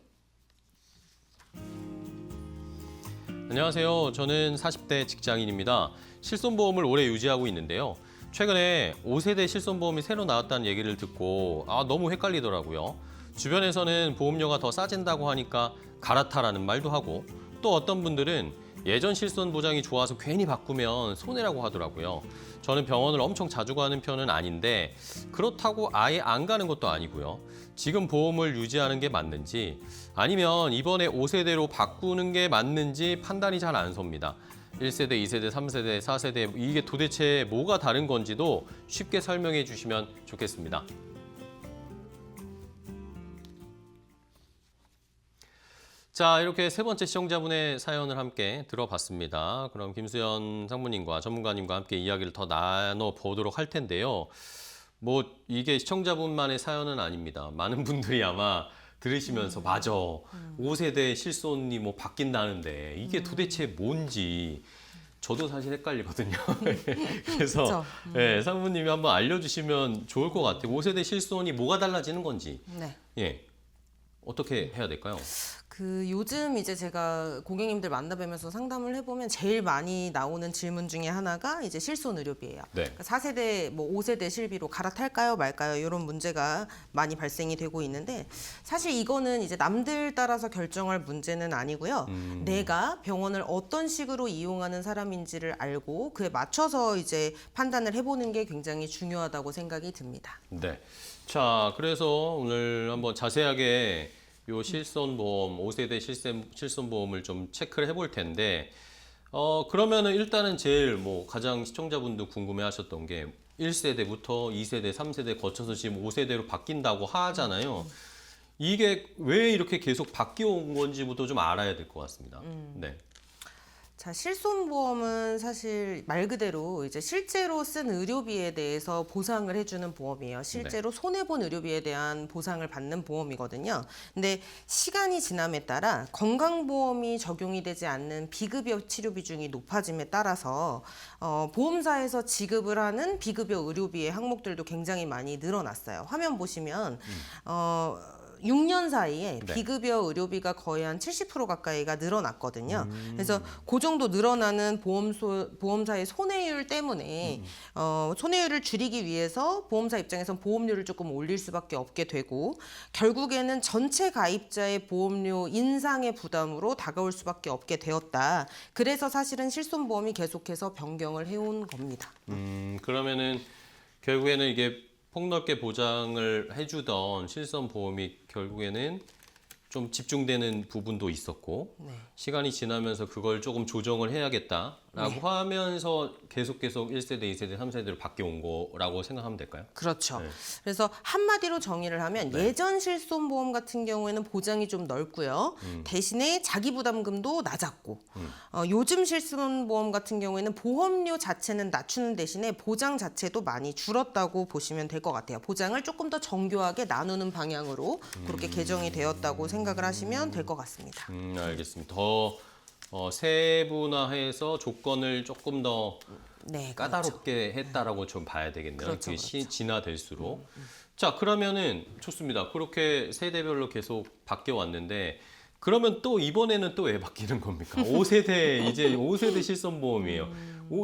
안녕하세요. 저는 40대 직장인입니다. 실손보험을 오래 유지하고 있는데요. 최근에 5세대 실손보험이 새로 나왔다는 얘기를 듣고 너무 헷갈리더라고요. 주변에서는 보험료가 더 싸진다고 하니까 갈아타라는 말도 하고 또 어떤 분들은 예전 실손 보장이 좋아서 괜히 바꾸면 손해라고 하더라고요. 저는 병원을 엄청 자주 가는 편은 아닌데 그렇다고 아예 안 가는 것도 아니고요. 지금 보험을 유지하는 게 맞는지 아니면 이번에 5세대로 바꾸는 게 맞는지 판단이 잘 안 섭니다. 1세대, 2세대, 3세대, 4세대 이게 도대체 뭐가 다른 건지도 쉽게 설명해 주시면 좋겠습니다. 자, 이렇게 세 번째 시청자분의 사연을 함께 들어봤습니다. 그럼 김수현 상무님과 전문가님과 함께 이야기를 더 나눠보도록 할 텐데요. 뭐 이게 시청자분만의 사연은 아닙니다. 많은 분들이 아마 들으시면서 맞아, 5세대 실손이 뭐 바뀐다는데 이게 도대체 뭔지 저도 사실 헷갈리거든요. 그래서 예, 상무님이 한번 알려주시면 좋을 것 같아요. 5세대 실손이 뭐가 달라지는 건지. 네. 예, 어떻게 해야 될까요? 요즘 이제 제가 고객님들 만나뵈면서 상담을 해보면 제일 많이 나오는 질문 중에 하나가 이제 실손 의료비예요. 네. 그러니까 4세대, 뭐 5세대 실비로 갈아탈까요, 말까요? 이런 문제가 많이 발생이 되고 있는데 사실 이거는 이제 남들 따라서 결정할 문제는 아니고요. 내가 병원을 어떤 식으로 이용하는 사람인지를 알고 그에 맞춰서 이제 판단을 해보는 게 굉장히 중요하다고 생각이 듭니다. 네. 자, 그래서 오늘 한번 자세하게 요 실손보험, 5세대 실손보험을 좀 체크를 해볼 텐데, 그러면은 일단은 제일 뭐 가장 시청자분도 궁금해 하셨던 게 1세대부터 2세대, 3세대 거쳐서 지금 5세대로 바뀐다고 하잖아요. 이게 왜 이렇게 계속 바뀌어 온 건지부터 좀 알아야 될 것 같습니다. 네. 자, 실손보험은 사실 말 그대로 이제 실제로 쓴 의료비에 대해서 보상을 해주는 보험이에요. 실제로 손해본 의료비에 대한 보상을 받는 보험이거든요. 근데 시간이 지남에 따라 건강보험이 적용이 되지 않는 비급여 치료 비중이 높아짐에 따라서 보험사에서 지급을 하는 비급여 의료비의 항목들도 굉장히 많이 늘어났어요. 화면 보시면 6년 사이에 네. 비급여 의료비가 거의 한 70% 가까이가 늘어났거든요. 그래서 그 정도 늘어나는 보험사의 손해율 때문에 손해율을 줄이기 위해서 보험사 입장에선 보험료를 조금 올릴 수밖에 없게 되고 결국에는 전체 가입자의 보험료 인상의 부담으로 다가올 수밖에 없게 되었다. 그래서 사실은 실손보험이 계속해서 변경을 해온 겁니다. 그러면은 결국에는 이게 폭넓게 보장을 해주던 실손보험이 결국에는 좀 집중되는 부분도 있었고 시간이 지나면서 그걸 조금 조정을 해야겠다라고 하면서 계속 1세대, 2세대, 3세대로 바뀌어 온 거라고 생각하면 될까요? 그렇죠. 네. 그래서 한마디로 정의를 하면 예전 실손보험 같은 경우에는 보장이 좀 넓고요. 대신에 자기부담금도 낮았고 요즘 실손보험 같은 경우에는 보험료 자체는 낮추는 대신에 보장 자체도 많이 줄었다고 보시면 될 것 같아요. 보장을 조금 더 정교하게 나누는 방향으로 그렇게 개정이 되었다고 생각을 하시면 될 것 같습니다. 알겠습니다. 더 세분화해서 조건을 조금 더 네, 까다롭게 했다라고 좀 봐야 되겠네요. 그렇죠, 그게 그렇죠. 진화될수록. 자, 그러면은 좋습니다. 그렇게 세대별로 계속 바뀌어 왔는데 그러면 또 이번에는 또 왜 바뀌는 겁니까? 5세대 이제 5세대 실손보험이에요.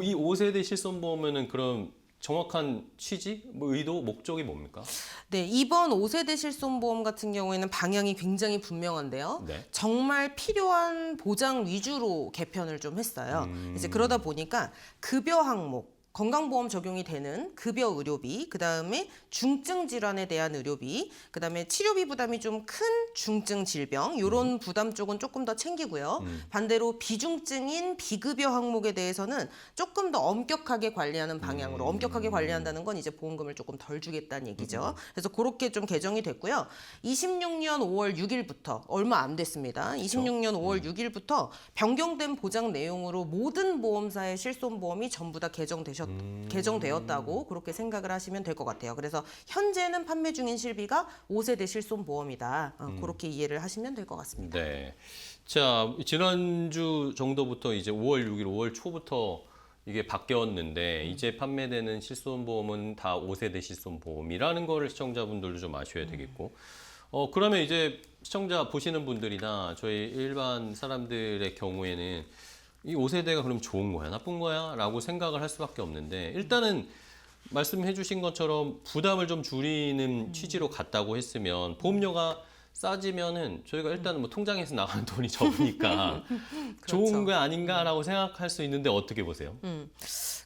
이 5세대 실손보험에는 그럼 정확한 취지, 뭐 의도, 목적이 뭡니까? 네, 이번 5세대 실손보험 같은 경우에는 방향이 굉장히 분명한데요. 네. 정말 필요한 보장 위주로 개편을 좀 했어요. 이제 그러다 보니까 급여 항목, 건강보험 적용이 되는 급여 의료비, 그다음에 중증 질환에 대한 의료비, 그다음에 치료비 부담이 좀 큰 중증 질병 이런 부담 쪽은 조금 더 챙기고요. 반대로 비중증인 비급여 항목에 대해서는 조금 더 엄격하게 관리하는 방향으로 엄격하게 관리한다는 건 이제 보험금을 조금 덜 주겠다는 얘기죠. 그래서 그렇게 좀 개정이 됐고요. 26년 5월 6일부터 얼마 안 됐습니다. 26년 5월 6일부터 변경된 보장 내용으로 모든 보험사의 실손보험이 전부 다 개정되었다고 그렇게 생각을 하시면 될 것 같아요. 그래서 현재는 판매 중인 실비가 5세대 실손보험이다. 그렇게 이해를 하시면 될 것 같습니다. 네. 자, 지난주 정도부터 이제 5월 6일, 5월 초부터 이게 바뀌었는데 이제 판매되는 실손보험은 다 5세대 실손보험이라는 거를 시청자분들도 좀 아셔야 되겠고 그러면 이제 시청자 보시는 분들이나 저희 일반 사람들의 경우에는 이 5세대가 그럼 좋은 거야, 나쁜 거야? 라고 생각을 할 수밖에 없는데 일단은 말씀해 주신 것처럼 부담을 좀 줄이는 취지로 갔다고 했으면 보험료가 싸지면은 저희가 일단은 뭐 통장에서 나가는 돈이 적으니까 좋은 거 아닌가라고 생각할 수 있는데 어떻게 보세요?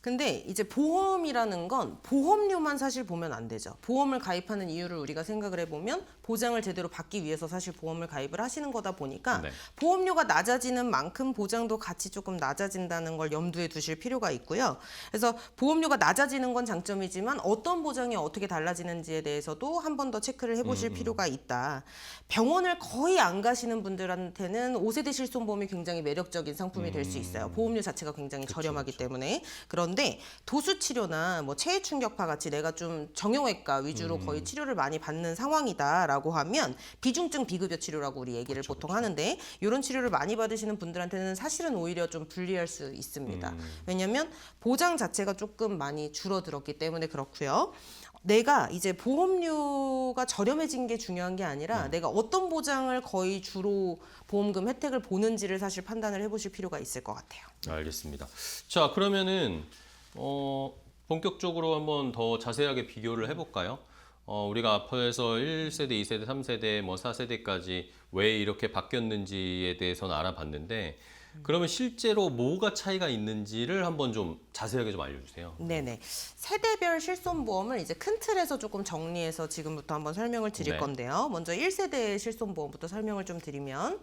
근데 이제 보험이라는 건 보험료만 사실 보면 안 되죠. 보험을 가입하는 이유를 우리가 생각을 해보면 보장을 제대로 받기 위해서 사실 보험을 가입을 하시는 거다 보니까 네. 보험료가 낮아지는 만큼 보장도 같이 조금 낮아진다는 걸 염두에 두실 필요가 있고요. 그래서 보험료가 낮아지는 건 장점이지만 어떤 보장이 어떻게 달라지는지에 대해서도 한 번 더 체크를 해보실 필요가 있다. 병원을 거의 안 가시는 분들한테는 5세대 실손보험이 굉장히 매력적인 상품이 될 수 있어요. 보험료 자체가 굉장히 저렴하기 때문에. 그런데 도수치료나 뭐 체해충격파 같이 내가 좀 정형외과 위주로 거의 치료를 많이 받는 상황이다라고 하면 비중증 비급여 치료라고 우리 얘기를 보통 하는데 이런 치료를 많이 받으시는 분들한테는 사실은 오히려 좀 불리할 수 있습니다. 왜냐하면 보장 자체가 조금 많이 줄어들었기 때문에 그렇고요. 내가 이제 보험료가 저렴해진 게 중요한 게 아니라 내가 어떤 보장을 거의 주로 보험금 혜택을 보는지를 사실 판단을 해보실 필요가 있을 것 같아요. 알겠습니다. 자, 그러면은 본격적으로 한번 더 자세하게 비교를 해볼까요? 우리가 앞에서 1세대, 2세대, 3세대, 뭐 4세대까지 왜 이렇게 바뀌었는지에 대해서는 알아봤는데 그러면 실제로 뭐가 차이가 있는지를 한번 좀 자세하게 좀 알려주세요. 네네. 세대별 실손보험을 이제 큰 틀에서 조금 정리해서 지금부터 한번 설명을 드릴 네. 건데요. 먼저 1세대 실손보험부터 설명을 좀 드리면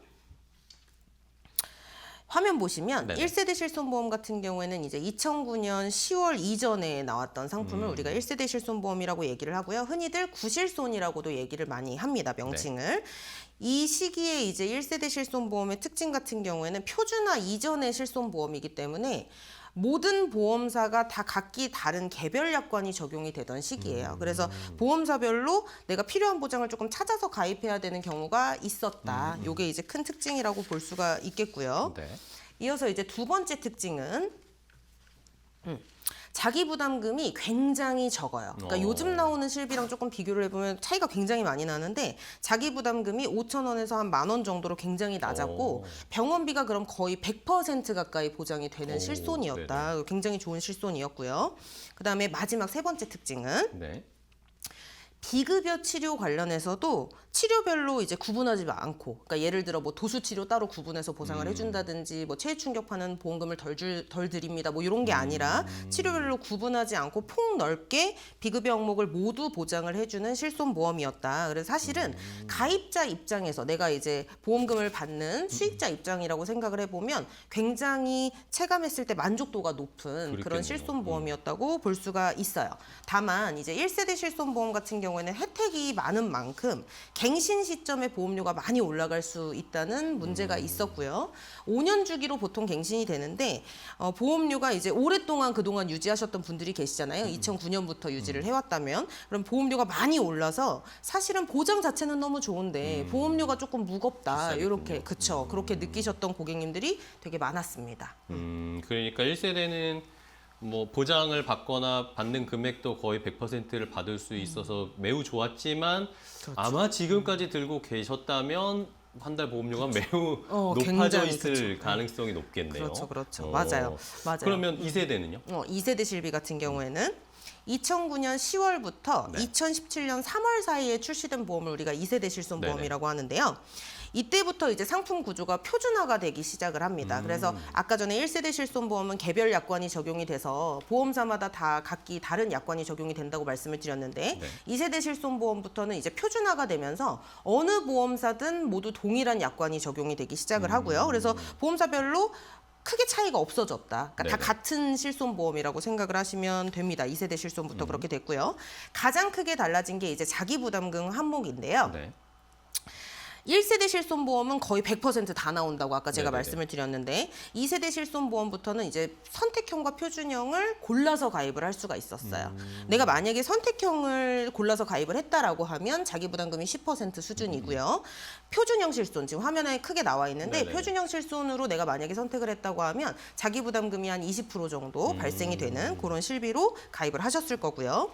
화면 보시면 네네. 1세대 실손보험 같은 경우에는 이제 2009년 10월 이전에 나왔던 상품을 우리가 1세대 실손보험이라고 얘기를 하고요. 흔히들 구실손이라고도 얘기를 많이 합니다. 명칭을. 이 시기에 이제 1세대 실손보험의 특징 같은 경우에는 표준화 이전의 실손보험이기 때문에 모든 보험사가 다 각기 다른 개별 약관이 적용이 되던 시기예요. 그래서 보험사별로 내가 필요한 보장을 조금 찾아서 가입해야 되는 경우가 있었다. 이게 이제 큰 특징이라고 볼 수가 있겠고요. 네. 이어서 이제 두 번째 특징은 자기 부담금이 굉장히 적어요. 그러니까 요즘 나오는 실비랑 조금 비교를 해보면 차이가 굉장히 많이 나는데 자기 부담금이 5,000원에서 한 10,000원 정도로 굉장히 낮았고 병원비가 그럼 거의 100% 가까이 보장이 되는 실손이었다. 굉장히 좋은 실손이었고요. 그다음에 마지막 세 번째 특징은 네. 비급여 치료 관련해서도 치료별로 이제 구분하지 않고, 그러니까 예를 들어 뭐 도수 치료 따로 구분해서 보상을 해준다든지, 뭐 체해 충격파는 보험금을 덜 드립니다, 뭐 이런 게 아니라 치료별로 구분하지 않고 폭넓게 비급여 항목을 모두 보장을 해주는 실손보험이었다. 그래서 사실은 가입자 입장에서 내가 이제 보험금을 받는 수익자 입장이라고 생각을 해보면 굉장히 체감했을 때 만족도가 높은 그렇겠네요. 그런 실손보험이었다고 볼 수가 있어요. 다만 이제 1세대 실손보험 같은 경우에는 혜택이 많은 만큼 갱신 시점에 보험료가 많이 올라갈 수 있다는 문제가 있었고요. 5년 주기로 보통 갱신이 되는데 보험료가 이제 오랫동안 그동안 유지하셨던 분들이 계시잖아요. 2009년부터 유지를 해왔다면 그럼 보험료가 많이 올라서 사실은 보장 자체는 너무 좋은데 보험료가 조금 무겁다. 이렇게 그쵸 그렇게 느끼셨던 고객님들이 되게 많았습니다. 그러니까 1세대는 뭐 보장을 받거나 받는 금액도 거의 100%를 받을 수 있어서 매우 좋았지만 아마 지금까지 들고 계셨다면 한 달 보험료가 매우 높아져 굉장히, 있을 그쵸. 가능성이 높겠네요. 그렇죠. 맞아요. 그러면 2세대는요? 2세대 실비 같은 경우에는 2009년 10월부터 2017년 3월 사이에 출시된 보험을 우리가 2세대 실손보험이라고 하는데요. 이때부터 이제 상품 구조가 표준화가 되기 시작을 합니다. 그래서 아까 전에 1세대 실손보험은 개별 약관이 적용이 돼서 보험사마다 다 각기 다른 약관이 적용이 된다고 말씀을 드렸는데 2세대 실손보험부터는 이제 표준화가 되면서 어느 보험사든 모두 동일한 약관이 적용이 되기 시작을 하고요. 그래서 보험사별로 크게 차이가 없어졌다. 그러니까 다 같은 실손보험이라고 생각을 하시면 됩니다. 2세대 실손부터 그렇게 됐고요. 가장 크게 달라진 게 이제 자기부담금 항목인데요. 네. 1세대 실손보험은 거의 100% 다 나온다고 아까 제가 네네네. 말씀을 드렸는데 2세대 실손보험부터는 이제 선택형과 표준형을 골라서 가입을 할 수가 있었어요. 내가 만약에 선택형을 골라서 가입을 했다라고 하면 자기부담금이 10% 수준이고요. 표준형 실손 지금 화면에 크게 나와 있는데 네네네. 표준형 실손으로 내가 만약에 선택을 했다고 하면 자기부담금이 한 20% 정도 발생이 되는 그런 실비로 가입을 하셨을 거고요.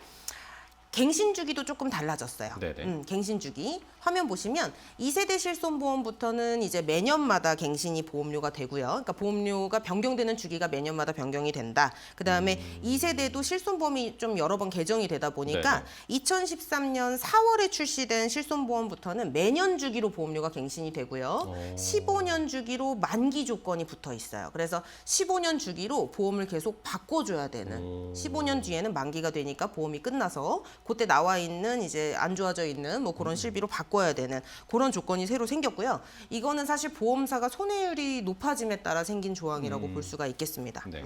갱신 주기도 조금 달라졌어요. 네네. 갱신 주기. 화면 보시면 2세대 실손보험부터는 이제 매년마다 갱신이 보험료가 되고요. 그러니까 보험료가 변경되는 주기가 매년마다 변경이 된다. 그다음에 2세대도 실손보험이 좀 여러 번 개정이 되다 보니까 네네. 2013년 4월에 출시된 실손보험부터는 매년 주기로 보험료가 갱신이 되고요. 15년 주기로 만기 조건이 붙어 있어요. 그래서 15년 주기로 보험을 계속 바꿔줘야 되는 15년 뒤에는 만기가 되니까 보험이 끝나서 그때 나와 있는 이제 안 좋아져 있는 뭐 그런 실비로 바꿔야 되는 그런 조건이 새로 생겼고요. 이거는 사실 보험사가 손해율이 높아짐에 따라 생긴 조항이라고 볼 수가 있겠습니다. 네.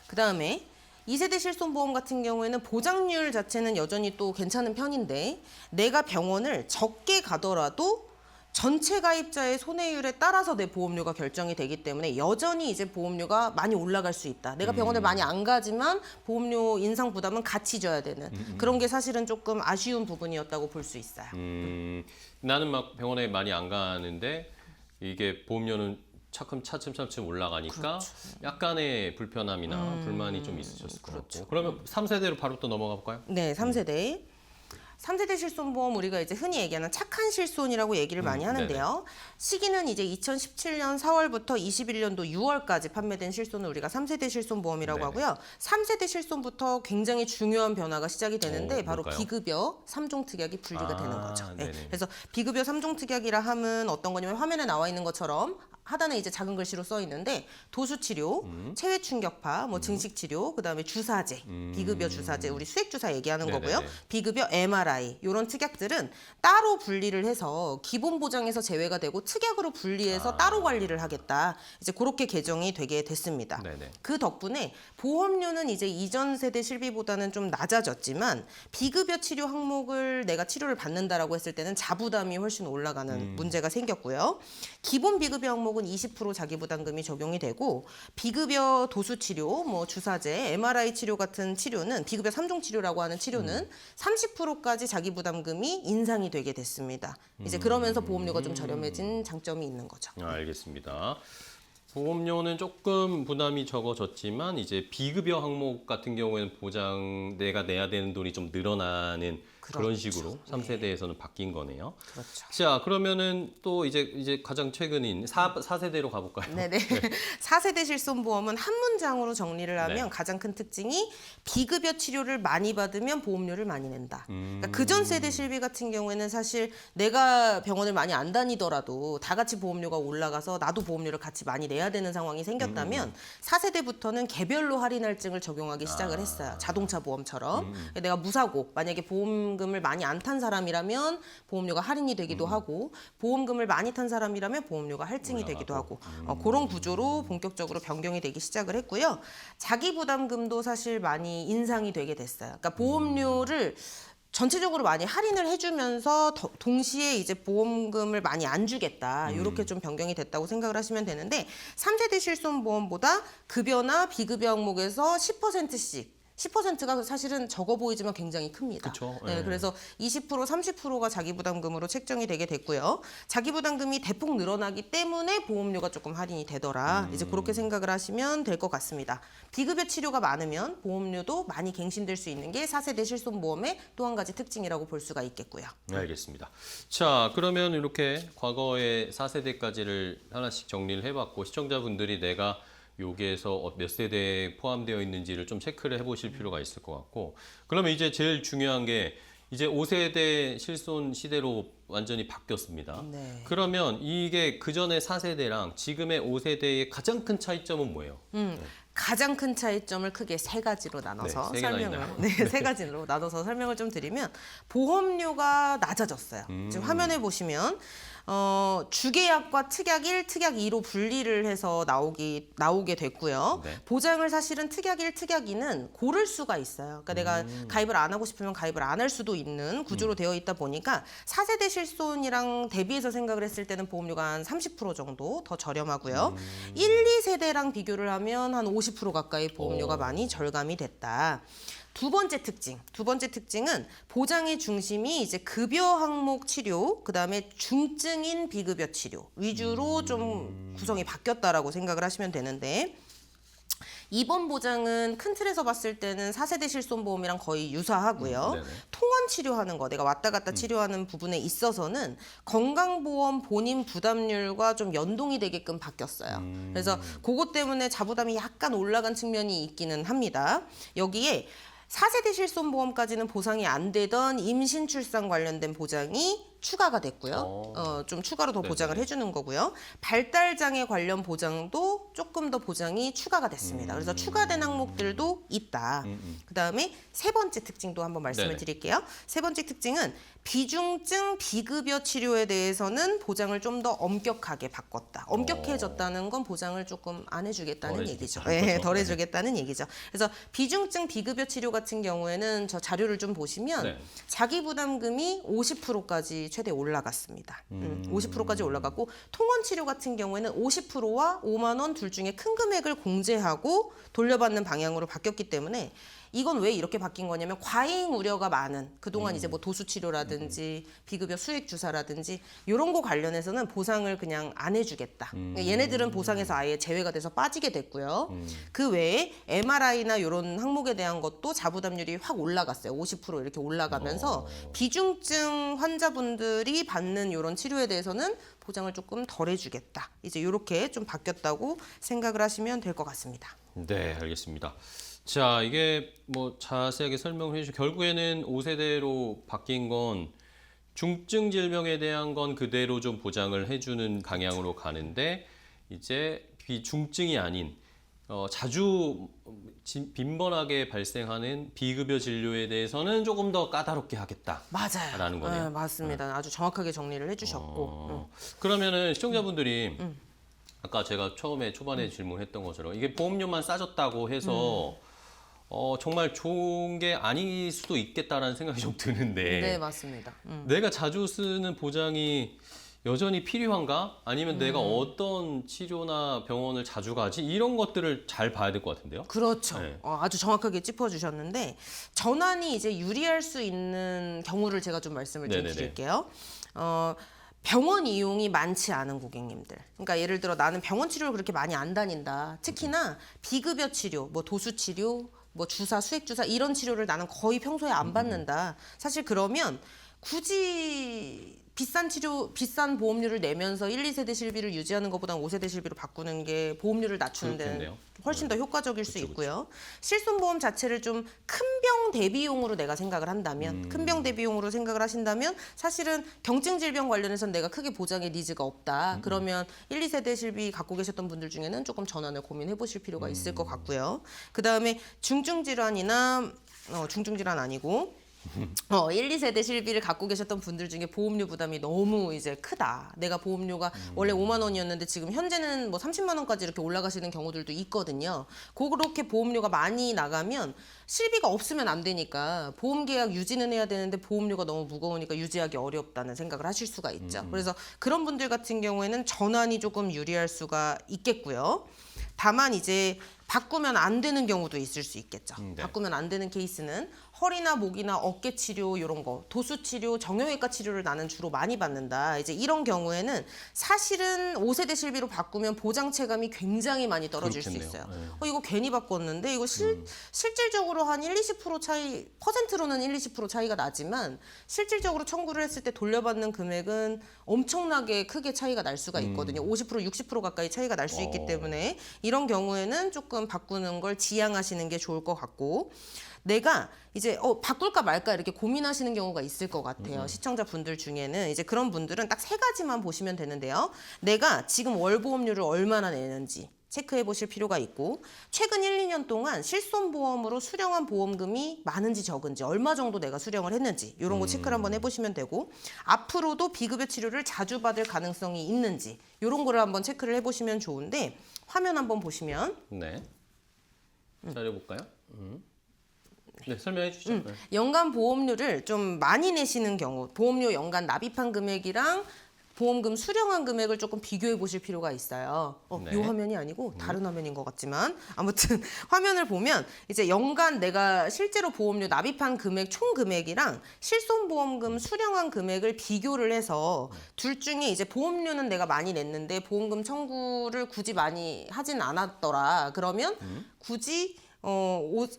그다음에 2세대 실손보험 같은 경우에는 보장률 자체는 여전히 또 괜찮은 편인데 내가 병원을 적게 가더라도 전체 가입자의 손해율에 따라서 내 보험료가 결정이 되기 때문에 여전히 이제 보험료가 많이 올라갈 수 있다. 내가 병원을 많이 안 가지만 보험료 인상 부담은 같이 져야 되는 그런 게 사실은 조금 아쉬운 부분이었다고 볼 수 있어요. 나는 막 병원에 많이 안 가는데 이게 보험료는 차츰 올라가니까 약간의 불편함이나 불만이 좀 있으셨을 것 같고. 그러면 3세대로 바로 또 넘어가 볼까요? 네, 3세대. 3세대 실손보험 우리가 이제 흔히 얘기하는 착한 실손이라고 얘기를 많이 하는데요. 시기는 이제 2017년 4월부터 21년도 6월까지 판매된 실손을 우리가 3세대 실손보험이라고 네네. 하고요. 3세대 실손부터 굉장히 중요한 변화가 시작이 되는데 바로 뭘까요? 비급여 3종 특약이 분리가 되는 거죠. 네. 네네. 그래서 비급여 3종 특약이라 함은 어떤 거냐면 화면에 나와 있는 것처럼 하단에 이제 작은 글씨로 써 있는데 도수 치료, 체외 충격파, 뭐 증식 치료, 그다음에 주사제, 비급여 주사제, 우리 수액 주사 얘기하는 네네네. 거고요. 비급여 MRI 이런 특약들은 따로 분리를 해서 기본 보장에서 제외가 되고 특약으로 분리해서 따로 관리를 하겠다. 이제 그렇게 개정이 되게 됐습니다. 네네. 그 덕분에 보험료는 이제 이전 세대 실비보다는 좀 낮아졌지만 비급여 치료 항목을 내가 치료를 받는다라고 했을 때는 자부담이 훨씬 올라가는 문제가 생겼고요. 기본 비급여 항목은 20% 자기부담금이 적용이 되고 비급여 도수 치료, 뭐 주사제, MRI 치료 같은 치료는 비급여 3종 치료라고 하는 치료는 30%까지 자기부담금이 인상이 되게 됐습니다. 이제 그러면서 보험료가 좀 저렴해진 장점이 있는 거죠. 알겠습니다. 보험료는 조금 부담이 적어졌지만 이제 비급여 항목 같은 경우에는 보장 내가 내야 되는 돈이 좀 늘어나는 그런 그렇죠. 식으로 3세대에서는 바뀐 거네요. 그렇죠. 자, 그러면은 또 이제 가장 최근인 4세대로 가볼까요? 네네. 4세대 실손보험은 한 문장으로 정리를 하면 네. 가장 큰 특징이 비급여 치료를 많이 받으면 보험료를 많이 낸다. 그러니까 그전 세대 실비 같은 경우에는 사실 내가 병원을 많이 안 다니더라도 다 같이 보험료가 올라가서 나도 보험료를 같이 많이 내야 되는 상황이 생겼다면 4세대부터는 개별로 할인할증을 적용하기 시작을 했어요. 자동차 보험처럼. 내가 무사고 만약에 보험금을 많이 안 탄 사람이라면 보험료가 할인이 되기도 하고 보험금을 많이 탄 사람이라면 보험료가 할증이 되기도 하고 그런 구조로 본격적으로 변경이 되기 시작을 했고요. 자기부담금도 사실 많이 인상이 되게 됐어요. 그러니까 보험료를 전체적으로 많이 할인을 해주면서 동시에 이제 보험금을 많이 안 주겠다. 이렇게 좀 변경이 됐다고 생각을 하시면 되는데 3세대 실손보험보다 급여나 비급여 항목에서 10%씩 10%가 사실은 적어 보이지만 굉장히 큽니다. 그쵸? 네, 네. 그래서 20%, 30%가 자기부담금으로 책정이 되게 됐고요. 자기부담금이 대폭 늘어나기 때문에 보험료가 조금 할인이 되더라. 이제 그렇게 생각을 하시면 될 것 같습니다. 비급여 치료가 많으면 보험료도 많이 갱신될 수 있는 게 4세대 실손보험의 또 한 가지 특징이라고 볼 수가 있겠고요. 알겠습니다. 자, 그러면 이렇게 과거의 4세대까지를 하나씩 정리를 해봤고 시청자분들이 내가 여기에서 몇 세대에 포함되어 있는지를 좀 체크를 해보실 필요가 있을 것 같고 그러면 이제 제일 중요한 게 이제 5세대 실손 시대로 완전히 바뀌었습니다. 네. 그러면 이게 그전의 4세대랑 지금의 5세대의 가장 큰 차이점은 뭐예요? 가장 큰 차이점을 크게 세 가지로 나눠서 네, 세 개나 설명을 있나요? 세 가지로 나눠서 설명을 좀 드리면 보험료가 낮아졌어요. 지금 화면에 보시면 주계약과 특약 1, 특약 2로 분리를 해서 나오게 됐고요. 네. 보장을 사실은 특약 1, 특약 2는 고를 수가 있어요. 그러니까 내가 가입을 안 하고 싶으면 가입을 안 할 수도 있는 구조로 되어 있다 보니까 4세대 실손이랑 대비해서 생각을 했을 때는 보험료가 한 30% 정도 더 저렴하고요. 1, 2세대랑 비교를 하면 한 50% 가까이 보험료가 많이 절감이 됐다. 두 번째 특징은 보장의 중심이 이제 급여 항목 치료, 그다음에 중증인 비급여 치료 위주로 좀 구성이 바뀌었다라고 생각을 하시면 되는데 입원 보장은 큰 틀에서 봤을 때는 4세대 실손보험이랑 거의 유사하고요. 네네. 통원 치료하는 거, 내가 왔다 갔다 치료하는 부분에 있어서는 건강보험 본인 부담률과 좀 연동이 되게끔 바뀌었어요. 그래서 그것 때문에 자부담이 약간 올라간 측면이 있기는 합니다. 여기에 4세대 실손보험까지는 보상이 안 되던 임신 출산 관련된 보장이 추가가 됐고요. 좀 추가로 더 네네. 보장을 해주는 거고요. 발달장애 관련 보장도 조금 더 보장이 추가가 됐습니다. 그래서 추가된 항목들도 있다. 그다음에 세 번째 특징도 한번 말씀을 네네. 드릴게요. 세 번째 특징은 비중증 비급여 치료에 대해서는 보장을 좀 더 엄격하게 바꿨다. 엄격해졌다는 건 보장을 조금 안 해주겠다는 덜 얘기죠. 해주겠다. 네, 덜 해주겠다는 얘기죠. 그래서 비중증 비급여 치료 같은 경우에는 저 자료를 좀 보시면 네. 자기 부담금이 50%까지 최대 올라갔습니다. 50%까지 올라갔고 통원 치료 같은 경우에는 50%와 5만 원 둘 중에 큰 금액을 공제하고 돌려받는 방향으로 바뀌었기 때문에 이건 왜 이렇게 바뀐 거냐면 과잉 우려가 많은 그동안 이제 뭐 도수 치료라든지 비급여 수액 주사라든지 이런 거 관련해서는 보상을 그냥 안 해주겠다. 그러니까 얘네들은 보상에서 아예 제외가 돼서 빠지게 됐고요. 그 외에 MRI나 이런 항목에 대한 것도 자부담률이 확 올라갔어요. 50% 이렇게 올라가면서 비중증 환자분들이 받는 이런 치료에 대해서는 보장을 조금 덜 해주겠다. 이제 이렇게 좀 바뀌었다고 생각을 하시면 될 것 같습니다. 네, 알겠습니다. 자, 이게 뭐 자세하게 설명을 해주시고 결국에는 5세대로 바뀐 건 중증 질병에 대한 건 그대로 좀 보장을 해주는 방향으로 가는데 이제 비중증이 아닌 자주 빈번하게 발생하는 비급여 진료에 대해서는 조금 더 까다롭게 하겠다. 맞아요. 라는 거네요. 네, 맞습니다. 아주 정확하게 정리를 해주셨고. 그러면은 시청자분들이 아까 제가 초반에 질문했던 것처럼 이게 보험료만 싸졌다고 해서 정말 좋은 게 아닐 수도 있겠다라는 생각이 좀 드는데 네, 맞습니다. 내가 자주 쓰는 보장이 여전히 필요한가? 아니면 내가 어떤 치료나 병원을 자주 가지? 이런 것들을 잘 봐야 될 것 같은데요. 그렇죠. 네. 아주 정확하게 짚어주셨는데 전환이 이제 유리할 수 있는 경우를 제가 좀 말씀을 좀 네네네. 드릴게요. 병원 이용이 많지 않은 고객님들. 그러니까 예를 들어 나는 병원 치료를 그렇게 많이 안 다닌다. 특히나 비급여 치료, 뭐 도수 치료, 뭐 주사, 수액 주사 이런 치료를 나는 거의 평소에 안 받는다. 사실 그러면 굳이 비싼 보험료를 내면서 1, 2세대 실비를 유지하는 것보다는 5세대 실비로 바꾸는 게 보험료를 낮추는 데는 그렇겠네요. 훨씬 더 효과적일 수 있고요. 실손보험 자체를 좀 큰 병 대비용으로 내가 생각을 한다면, 큰 병 대비용으로 생각을 하신다면 사실은 경증 질병 관련해서는 내가 크게 보장의 니즈가 없다. 그러면 1, 2세대 실비 갖고 계셨던 분들 중에는 조금 전환을 고민해 보실 필요가 있을 것 같고요. 그다음에 중증 질환이나 중증 질환 아니고 1, 2세대 실비를 갖고 계셨던 분들 중에 보험료 부담이 너무 이제 크다. 내가 보험료가 원래 5만 원이었는데 지금 현재는 뭐 30만 원까지 이렇게 올라가시는 경우들도 있거든요. 그렇게 보험료가 많이 나가면 실비가 없으면 안 되니까 보험 계약 유지는 해야 되는데 보험료가 너무 무거우니까 유지하기 어렵다는 생각을 하실 수가 있죠. 그래서 그런 분들 같은 경우에는 전환이 조금 유리할 수가 있겠고요. 다만 이제 바꾸면 안 되는 경우도 있을 수 있겠죠. 네. 바꾸면 안 되는 케이스는 허리나 목이나 어깨 치료 이런 거, 도수 치료, 정형외과 치료를 나는 주로 많이 받는다. 이제 이런 경우에는 사실은 5세대 실비로 바꾸면 보장 체감이 굉장히 많이 떨어질 그렇겠네요. 수 있어요. 네. 이거 괜히 바꿨는데 이거 실질적으로 한 1, 20% 차이, 퍼센트로는 1, 20% 차이가 나지만 실질적으로 청구를 했을 때 돌려받는 금액은 엄청나게 크게 차이가 날 수가 있거든요. 50%, 60% 가까이 차이가 날 수 있기 때문에 이런 경우에는 조금 바꾸는 걸 지양하시는 게 좋을 것 같고 내가 이제 바꿀까 말까 이렇게 고민하시는 경우가 있을 것 같아요. 시청자분들 중에는 이제 그런 분들은 딱 세 가지만 보시면 되는데요. 내가 지금 월 보험료를 얼마나 내는지 체크해 보실 필요가 있고 최근 1, 2년 동안 실손보험으로 수령한 보험금이 많은지 적은지 얼마 정도 내가 수령을 했는지 이런 거 체크를 한번 해보시면 되고 앞으로도 비급여 치료를 자주 받을 가능성이 있는지 이런 거를 한번 체크를 해보시면 좋은데 화면 한번 보시면 네. 잘해볼까요? 네, 설명해 주시죠. 네. 연간 보험료를 좀 많이 내시는 경우 보험료 연간 납입한 금액이랑 보험금 수령한 금액을 조금 비교해 보실 필요가 있어요. 네. 이 화면이 아니고 다른 화면인 것 같지만 아무튼 화면을 보면 이제 연간 내가 실제로 보험료 납입한 금액 총 금액이랑 실손보험금 수령한 금액을 비교를 해서 둘 중에 이제 보험료는 내가 많이 냈는데 보험금 청구를 굳이 많이 하진 않았더라. 그러면 굳이 1,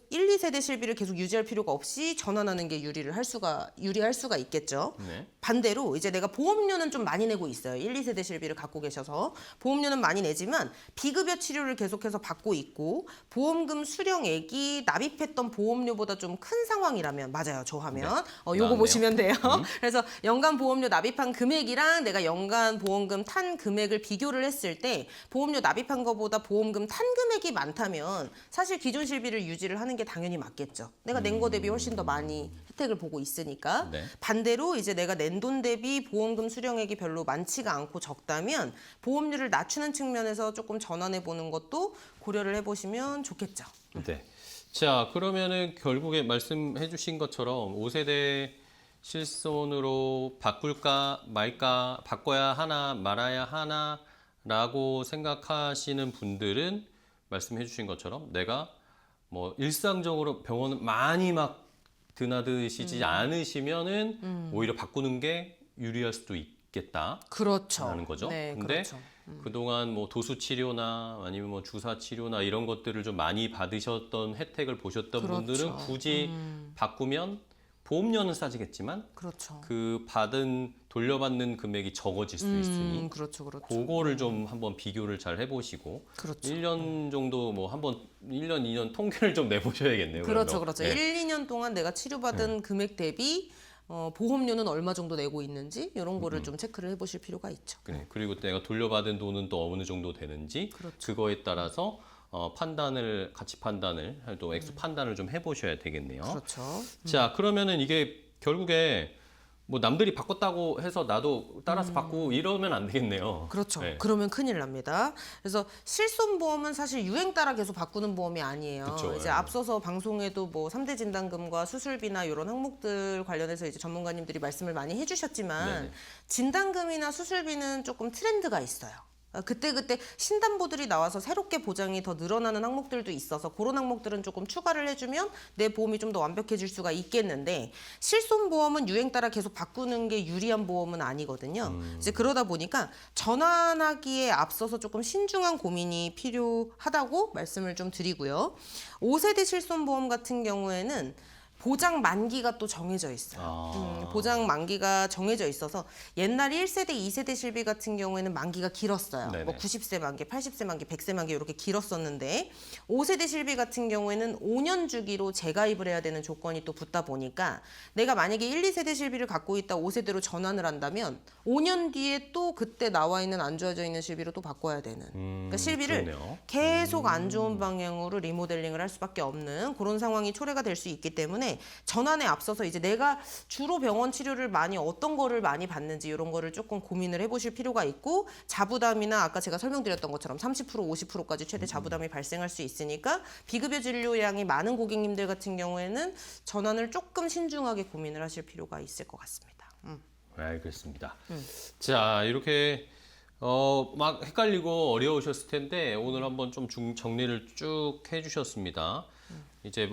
2세대 실비를 계속 유지할 필요가 없이 전환하는 게 유리할 수가 있겠죠. 네. 반대로 이제 내가 보험료는 좀 많이 내고 있어요. 1, 2세대 실비를 갖고 계셔서 보험료는 많이 내지만 비급여 치료를 계속해서 받고 있고 보험금 수령액이 납입했던 보험료보다 좀 큰 상황이라면 맞아요. 저 화면. 요거 나왔네요. 보시면 돼요. 그래서 연간 보험료 납입한 금액이랑 내가 연간 보험금 탄 금액을 비교를 했을 때 보험료 납입한 것보다 보험금 탄 금액이 많다면 사실 기존 실비를 유지를 하는 게 당연히 맞겠죠. 내가 낸 거 대비 훨씬 더 많이 혜택을 보고 있으니까. 네. 반대로 이제 내가 낸 돈 대비 보험금 수령액이 별로 많지가 않고 적다면 보험료를 낮추는 측면에서 조금 전환해 보는 것도 고려를 해보시면 좋겠죠. 네. 자, 그러면은 결국에 말씀해 주신 것처럼 5세대 실손으로 바꿀까 말까, 바꿔야 하나 말아야 하나라고 생각하시는 분들은 말씀해 주신 것처럼 내가 뭐 일상적으로 병원 많이 막 드나드시지 않으시면은 오히려 바꾸는 게 유리할 수도 있겠다. 그렇죠. 라는 거죠. 네, 근데 그렇죠. 그동안 뭐 도수 치료나 아니면 뭐 주사 치료나 이런 것들을 좀 많이 받으셨던 혜택을 보셨던 그렇죠. 분들은 굳이 바꾸면 보험료는 싸지겠지만 그렇죠. 그 돌려받는 금액이 적어질 수 있으니 그렇죠, 그렇죠. 그거를 좀 한번 비교를 잘 해보시고 그렇죠. 1년 정도 뭐 한번 1년, 2년 통계를 좀 내보셔야겠네요. 그렇죠, 그러면. 그렇죠. 네. 1, 2년 동안 내가 치료받은 금액 대비 보험료는 얼마 정도 내고 있는지 이런 거를 좀 체크를 해보실 필요가 있죠. 그래. 그리고 내가 돌려받은 돈은 또 어느 정도 되는지 그렇죠. 그거에 따라서 같이 판단을 또 액수 판단을 좀 해보셔야 되겠네요. 그렇죠. 자, 그러면은 이게 결국에 뭐 남들이 바꿨다고 해서 나도 따라서 바꾸고 이러면 안 되겠네요. 그렇죠. 네. 그러면 큰일 납니다. 그래서 실손보험은 사실 유행 따라 계속 바꾸는 보험이 아니에요. 그쵸, 이제 예. 앞서서 방송에도 뭐 3대 진단금과 수술비나 이런 항목들 관련해서 이제 전문가님들이 말씀을 많이 해주셨지만 네네. 진단금이나 수술비는 조금 트렌드가 있어요. 그때그때 신담보들이 나와서 새롭게 보장이 더 늘어나는 항목들도 있어서 그런 항목들은 조금 추가를 해주면 내 보험이 좀 더 완벽해질 수가 있겠는데 실손보험은 유행 따라 계속 바꾸는 게 유리한 보험은 아니거든요. 이제 그러다 보니까 전환하기에 앞서서 조금 신중한 고민이 필요하다고 말씀을 좀 드리고요. 5세대 실손보험 같은 경우에는 보장 만기가 또 정해져 있어요. 보장 만기가 정해져 있어서 옛날 1세대, 2세대 실비 같은 경우에는 만기가 길었어요. 네네. 뭐 90세 만기, 80세 만기, 100세 만기 이렇게 길었었는데 5세대 실비 같은 경우에는 5년 주기로 재가입을 해야 되는 조건이 또 붙다 보니까 내가 만약에 1, 2세대 실비를 갖고 있다 5세대로 전환을 한다면 5년 뒤에 또 그때 나와 있는 안 좋아져 있는 실비로 또 바꿔야 되는 그러니까 실비를 그러네요. 계속 안 좋은 방향으로 리모델링을 할 수밖에 없는 그런 상황이 초래가 될 수 있기 때문에 전환에 앞서서 이제 내가 주로 병원 치료를 많이 어떤 거를 많이 받는지 이런 거를 조금 고민을 해보실 필요가 있고 자부담이나 아까 제가 설명드렸던 것처럼 30% 50%까지 최대 자부담이 발생할 수 있으니까 비급여 진료량이 많은 고객님들 같은 경우에는 전환을 조금 신중하게 고민을 하실 필요가 있을 것 같습니다. 알겠습니다. 자, 이렇게 막 헷갈리고 어려우셨을 텐데 오늘 한번 좀 정리를 쭉 해주셨습니다. 이제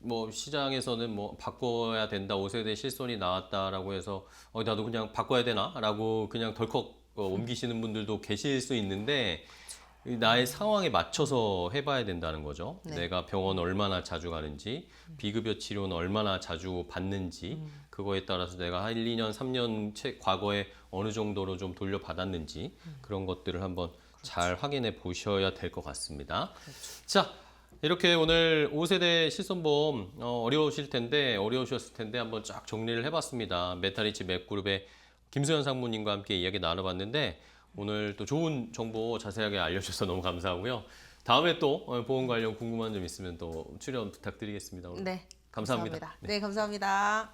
뭐 시장에서는 뭐 바꿔야 된다, 5세대 실손이 나왔다라고 해서 나도 그냥 바꿔야 되나라고 그냥 덜컥 옮기시는 분들도 계실 수 있는데 나의 상황에 맞춰서 해봐야 된다는 거죠. 네. 내가 병원 얼마나 자주 가는지, 비급여 치료는 얼마나 자주 받는지, 그거에 따라서 내가 1, 2년, 3년 과거에 어느 정도로 좀 돌려받았는지 그런 것들을 한번 잘 확인해 보셔야 될 것 같습니다. 자, 이렇게 오늘 5세대 실손보험 어려우셨을 텐데 한번 쫙 정리를 해봤습니다. 메타리치 맵그룹의 김수현 상무님과 함께 이야기 나눠봤는데 오늘 또 좋은 정보 자세하게 알려주셔서 너무 감사하고요. 다음에 또 보험 관련 궁금한 점 있으면 또 출연 부탁드리겠습니다. 오늘. 네, 감사합니다. 네, 감사합니다.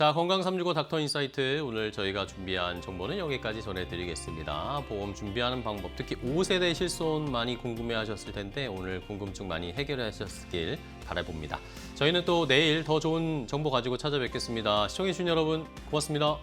자, 건강 365 닥터 인사이트 오늘 저희가 준비한 정보는 여기까지 전해드리겠습니다. 보험 준비하는 방법, 특히 5세대 실손 많이 궁금해하셨을 텐데 오늘 궁금증 많이 해결하셨길 바라봅니다. 저희는 또 내일 더 좋은 정보 가지고 찾아뵙겠습니다. 시청해주신 여러분 고맙습니다.